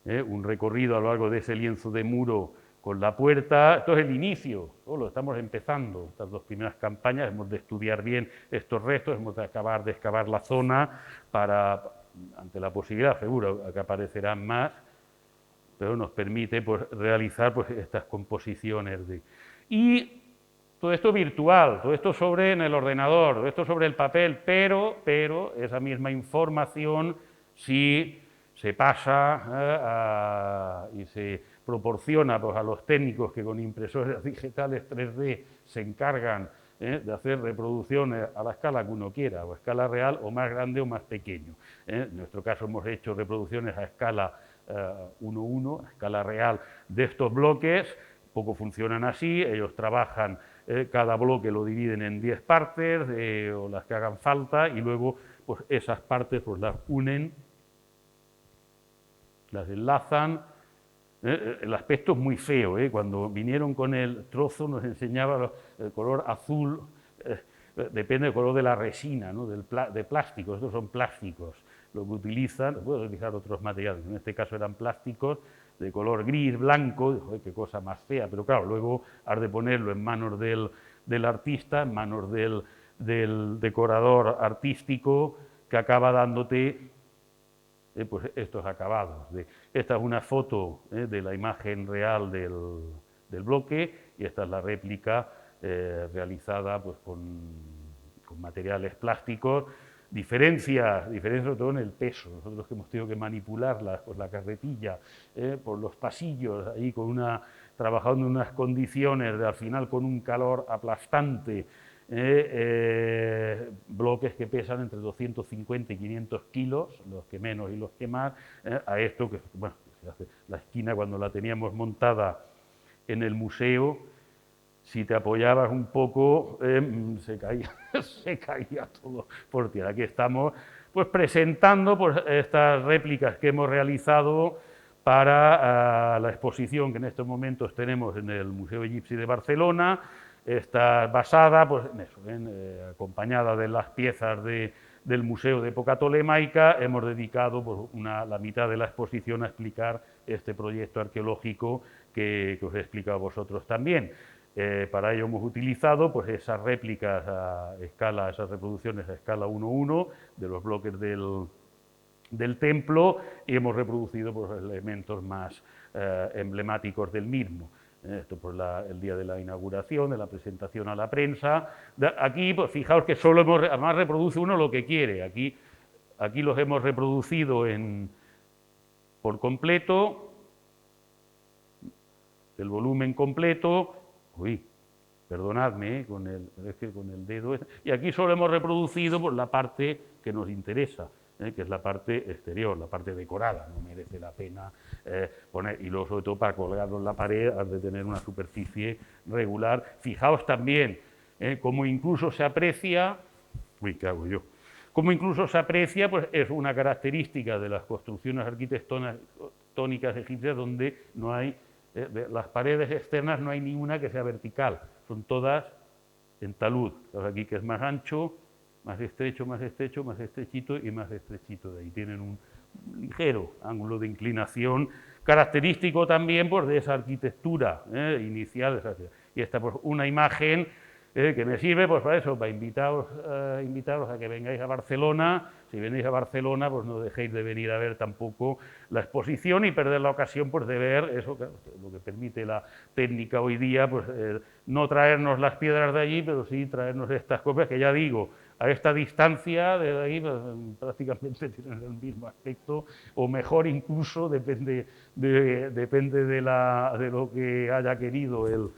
un recorrido a lo largo de ese lienzo de muro con la puerta. Esto es el inicio, lo estamos empezando, estas 2 primeras campañas, hemos de estudiar bien estos restos, hemos de acabar de excavar la zona ante la posibilidad, seguro que aparecerán más, pero nos permite pues, realizar pues, estas composiciones. Y todo esto virtual, todo esto en el ordenador, todo esto sobre el papel, pero esa misma información si se pasa y se proporciona pues, a los técnicos que con impresoras digitales 3D se encargan de hacer reproducciones a la escala que uno quiera, o a escala real, o más grande o más pequeño. En nuestro caso hemos hecho reproducciones a escala 1:1, a escala real, de estos bloques. Poco funcionan así, ellos trabajan, cada bloque lo dividen en 10 partes, o las que hagan falta, y luego pues, esas partes pues, las unen, las enlazan. El aspecto es muy feo, cuando vinieron con el trozo nos enseñaba el color azul, depende del color de la resina, ¿no? de plástico, estos son plásticos, lo que utilizan, pueden utilizar otros materiales, en este caso eran plásticos de color gris, blanco, qué cosa más fea, pero claro, luego has de ponerlo en manos del artista, en manos del decorador artístico, que acaba dándote pues estos acabados. Esta es una foto de la imagen real del bloque, y esta es la réplica realizada pues, con materiales plásticos. Diferencias sobre todo en el peso. Nosotros que hemos tenido que manipularlas por la carretilla, por los pasillos, ahí trabajando en unas condiciones, al final con un calor aplastante, bloques que pesan entre 250 y 500 kilos, los que menos y los que más, a esto que, bueno, la esquina cuando la teníamos montada en el museo, si te apoyabas un poco, se caía todo por tierra. Aquí estamos pues, presentando pues, estas réplicas que hemos realizado para la exposición que en estos momentos tenemos en el Museo Egipci de Barcelona. Está basada, pues, en eso, acompañada de las piezas del Museo de Época Tolemaica. Hemos dedicado pues, la mitad de la exposición a explicar este proyecto arqueológico que os he explicado a vosotros también. Para ello hemos utilizado pues, esas réplicas a escala, esas reproducciones a escala 1:1 de los bloques del templo, y hemos reproducido pues, elementos más emblemáticos del mismo. Esto por el día de la inauguración, de la presentación a la prensa. Aquí, pues, fijaos que solo además reproduce uno lo que quiere. Aquí los hemos reproducido por completo, el volumen completo. Uy, perdonadme, es que con el dedo. Y aquí solo hemos reproducido pues, la parte que nos interesa, que es la parte exterior, la parte decorada. No merece la pena poner, y luego sobre todo para colgarlo en la pared has de tener una superficie regular. Fijaos también cómo incluso se aprecia, ¿qué hago yo? Cómo incluso se aprecia, pues es una característica de las construcciones arquitectónicas egipcias donde no hay, de las paredes externas no hay ninguna que sea vertical, son todas en talud. Aquí que es más ancho, más estrecho, más estrecho, más estrechito y más estrechito. De ahí tienen un ligero ángulo de inclinación, característico también pues, de esa arquitectura inicial. Y esta pues, una imagen que me sirve pues para eso, para invitaros a que vengáis a Barcelona. Si venís a Barcelona, pues no dejéis de venir a ver tampoco la exposición y perder la ocasión pues, de ver eso, lo que permite la técnica hoy día, pues no traernos las piedras de allí, pero sí traernos estas copias que ya digo, a esta distancia de ahí pues, prácticamente tienen el mismo aspecto, o mejor incluso, depende de lo que haya querido el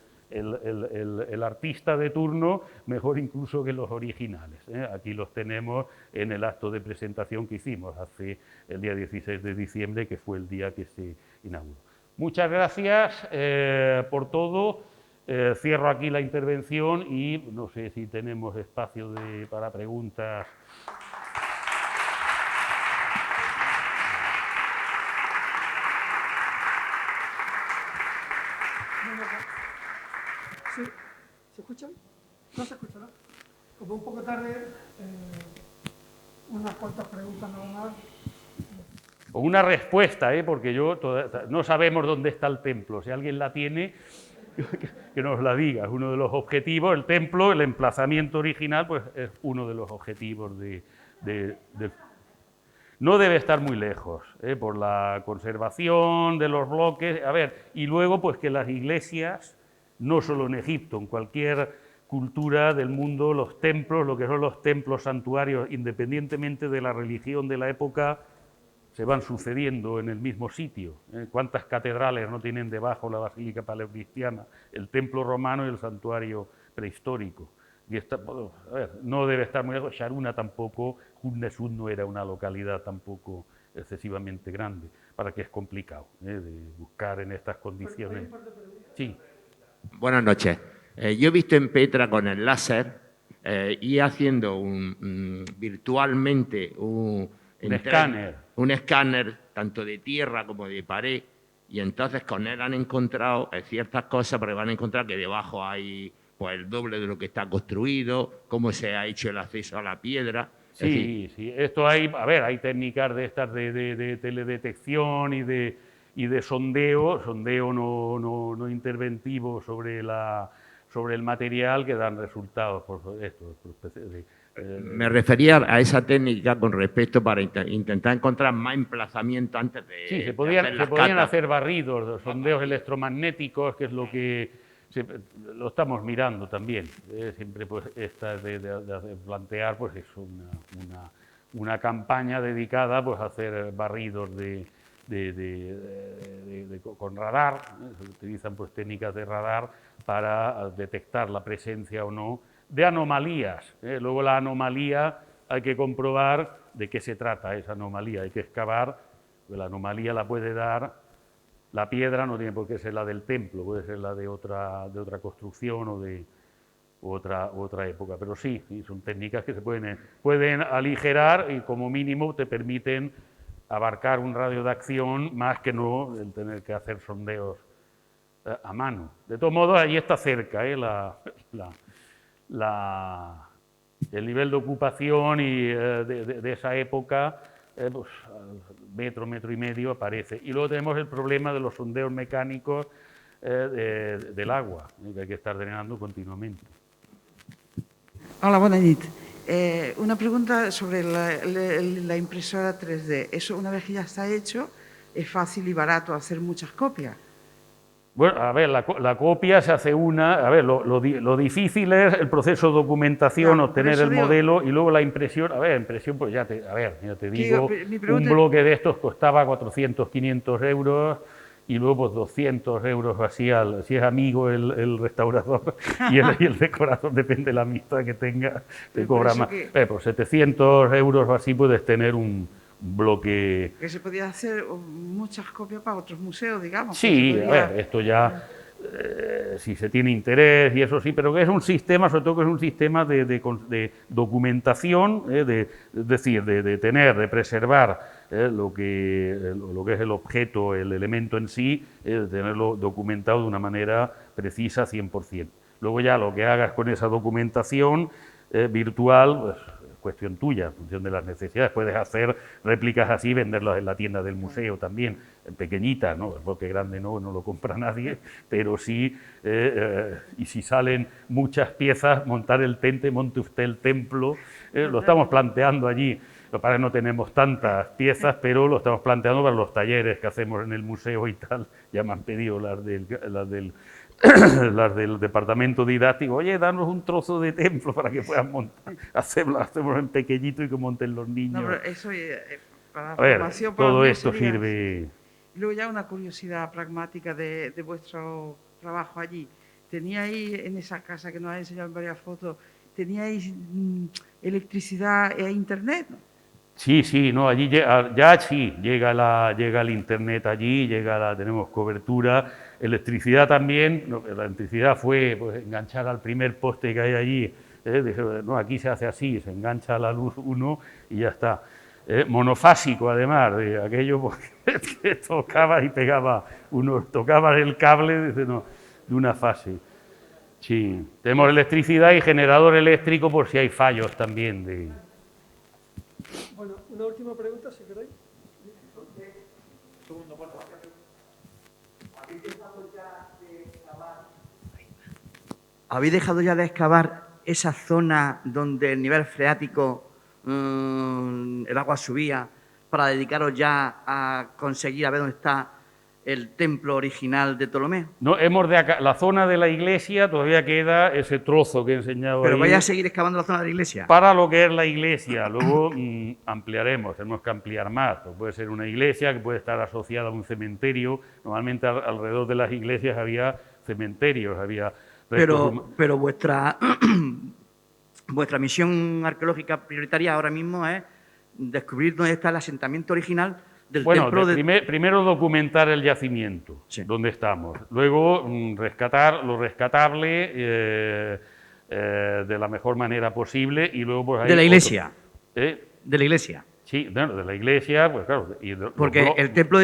artista de turno, mejor incluso que los originales. Aquí los tenemos en el acto de presentación que hicimos hace el día 16 de diciembre, que fue el día que se inauguró. Muchas gracias por todo. Cierro aquí la intervención y no sé si tenemos espacio para preguntas. Sí, ¿se escucha? No se escucha, ¿no? Como un poco tarde, unas cuantas preguntas nada más. O una respuesta, porque no sabemos dónde está el templo. Si alguien la tiene, que nos la diga. Es uno de los objetivos. El templo, el emplazamiento original, pues es uno de los objetivos no debe estar muy lejos, por la conservación de los bloques. A ver, y luego pues que las iglesias, no solo en Egipto, en cualquier cultura del mundo, los templos, lo que son los templos santuarios, independientemente de la religión de la época, se van sucediendo en el mismo sitio. ¿Cuántas catedrales no tienen debajo la basílica paleocristiana, el templo romano y el santuario prehistórico? Y no debe estar muy lejos. Sharuna tampoco, Hunnesud no era una localidad tampoco excesivamente grande, para que es complicado de buscar en estas condiciones. Sí. Buenas noches. Yo he visto en Petra con el láser y haciendo virtualmente un escáner tanto de tierra como de pared, y entonces con él han encontrado ciertas cosas, porque van a encontrar que debajo hay pues, el doble de lo que está construido, cómo se ha hecho el acceso a la piedra. Sí, sí. Esto hay técnicas de estas de teledetección y de sondeo no interventivo sobre el material, que dan resultados por esto. Me refería a esa técnica con respecto para intentar encontrar más emplazamiento antes de. Sí, se podían hacer barridos, sondeos electromagnéticos, que es lo que lo estamos mirando también. Siempre pues esta de plantear pues es una campaña dedicada pues a hacer barridos con radar. Se utilizan pues técnicas de radar para detectar la presencia o no de anomalías. Luego la anomalía hay que comprobar de qué se trata esa anomalía, hay que excavar. La anomalía la puede dar la piedra, no tiene por qué ser la del templo, puede ser la de otra construcción o de otra época, pero sí, son técnicas que se pueden aligerar y como mínimo te permiten abarcar un radio de acción más que no el tener que hacer sondeos a mano. De todos modos, ahí está cerca el nivel de ocupación y de esa época, pues, metro y medio aparece. Y luego tenemos el problema de los sondeos mecánicos del agua, que hay que estar drenando continuamente. Hola, buenas noches. Una pregunta sobre la impresora 3D. Eso, una vez que ya está hecho, es fácil y barato hacer muchas copias. Bueno, a ver, la copia se hace una. A ver, lo difícil es el proceso de documentación, obtener el modelo y luego la impresión. A ver, impresión, pues ya te digo, un bloque de estos costaba 400, 500 euros y luego pues 200 euros así, si es amigo el restaurador y el decorador, depende de la amistad que tenga, te cobra más. Pues 700 euros o así puedes tener un bloque. Que se podía hacer muchas copias para otros museos, digamos. Sí, a ver, esto ya, si se tiene interés y eso sí, pero que es un sistema, sobre todo que es un sistema de documentación, es decir, de preservar lo que es el objeto, el elemento en sí, de tenerlo documentado de una manera precisa 100%. Luego ya lo que hagas con esa documentación virtual, pues, cuestión tuya, en función de las necesidades. Puedes hacer réplicas así, venderlas en la tienda del museo también, pequeñitas, ¿no? El bloque grande no lo compra nadie, pero sí, y si salen muchas piezas, montar el tente, monte usted el templo, lo estamos planteando allí. Lo que pasa es que no tenemos tantas piezas, pero lo estamos planteando para los talleres que hacemos en el museo y tal. Ya me han pedido las del departamento didáctico, oye, danos un trozo de templo para que puedan montar, hacemos en pequeñito y que monten los niños. No, pero eso para la A ver, formación, para todo mí esto sería- sirve... Y luego ya una curiosidad pragmática de vuestro trabajo allí. ¿Teníais en esa casa que nos ha enseñado en varias fotos, teníais electricidad e internet? Sí, no, allí ya sí, llega el internet allí, tenemos cobertura, electricidad también, no, la electricidad fue pues, enganchar al primer poste que hay allí, dije, no, aquí se hace así, se engancha a la luz uno y ya está. Monofásico además, de aquello porque que tocaba y pegaba, uno tocaba el cable de una fase. Sí, tenemos electricidad y generador eléctrico por si hay fallos también de... Bueno, una última pregunta, si queréis. ¿Habéis dejado ya de excavar esa zona donde el nivel freático, el agua subía, para dedicaros ya a conseguir a ver dónde está el templo original de Ptolomeo? No, la zona de la iglesia todavía queda ese trozo que he enseñado ¿Pero ahí. vais a seguir excavando la zona de la iglesia? Para lo que es la iglesia, luego ampliaremos, tenemos que ampliar más. Puede ser una iglesia que puede estar asociada a un cementerio. Normalmente alrededor de las iglesias había cementerios, había... Pero vuestra misión arqueológica prioritaria ahora mismo es descubrir dónde está el asentamiento original del templo de... Primero documentar el yacimiento, Sí. donde estamos. Luego rescatar lo rescatable de la mejor manera posible y luego... Pues, de la iglesia. De De la iglesia. Sí, bueno, de la iglesia, pues claro. Porque el templo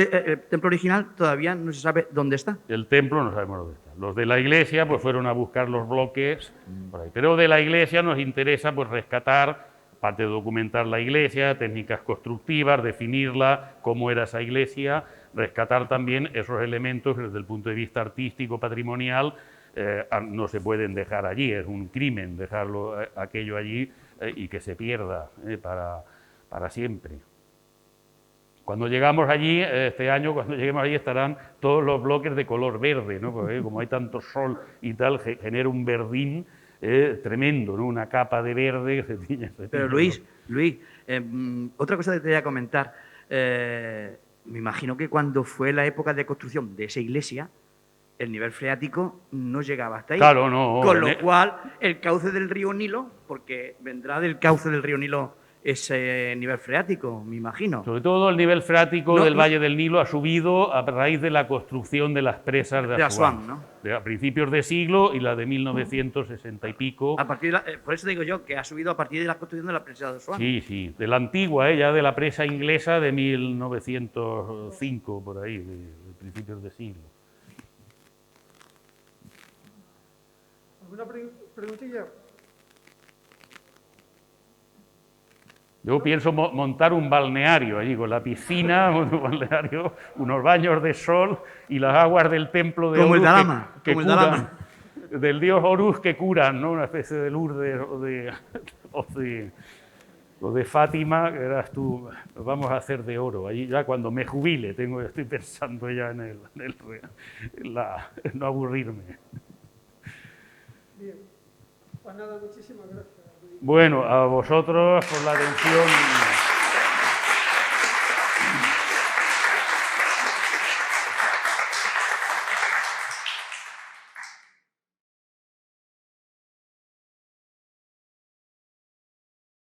original todavía no se sabe dónde está. El templo no sabemos dónde está. Los de la iglesia pues fueron a buscar los bloques por ahí. Pero de la iglesia nos interesa pues rescatar, aparte de documentar la iglesia, técnicas constructivas, definirla, cómo era esa iglesia, rescatar también esos elementos que desde el punto de vista artístico, patrimonial, no se pueden dejar allí. Es un crimen dejarlo aquello allí y que se pierda para siempre. Cuando llegamos allí, este año, cuando lleguemos allí estarán todos los bloques de color verde, ¿no? Porque como hay tanto sol y tal, genera un verdín tremendo, ¿no? Una capa de verde que se tiñe. Pero Luis, otra cosa que te voy a comentar. Me imagino que cuando fue la época de construcción de esa iglesia, el nivel freático no llegaba hasta ahí. Claro, no. Con lo cual, el cauce del río Nilo, porque vendrá del cauce del río Nilo ese nivel freático, me imagino. Sobre todo el nivel freático del Valle del Nilo ha subido a raíz de la construcción de las presas de Asuán, ¿no? A principios de siglo y la de 1960 y pico. A partir por eso digo yo que ha subido a partir de la construcción de la presa de Asuán. Sí, de la antigua, ya de la presa inglesa de 1905, por ahí, de principios de siglo. ¿Alguna preguntilla? Yo pienso montar un balneario allí, con la piscina, unos baños de sol y las aguas del templo de como Horus el Dalama, que como el curan, Dalama. del dios Horus que curan, ¿no? Una especie de Lourdes o de Fátima, que eras tú, lo vamos a hacer de oro. Allí ya cuando me jubile, estoy pensando ya en no aburrirme. Bien, pues nada, muchísimas gracias. Bueno, a vosotros por la atención.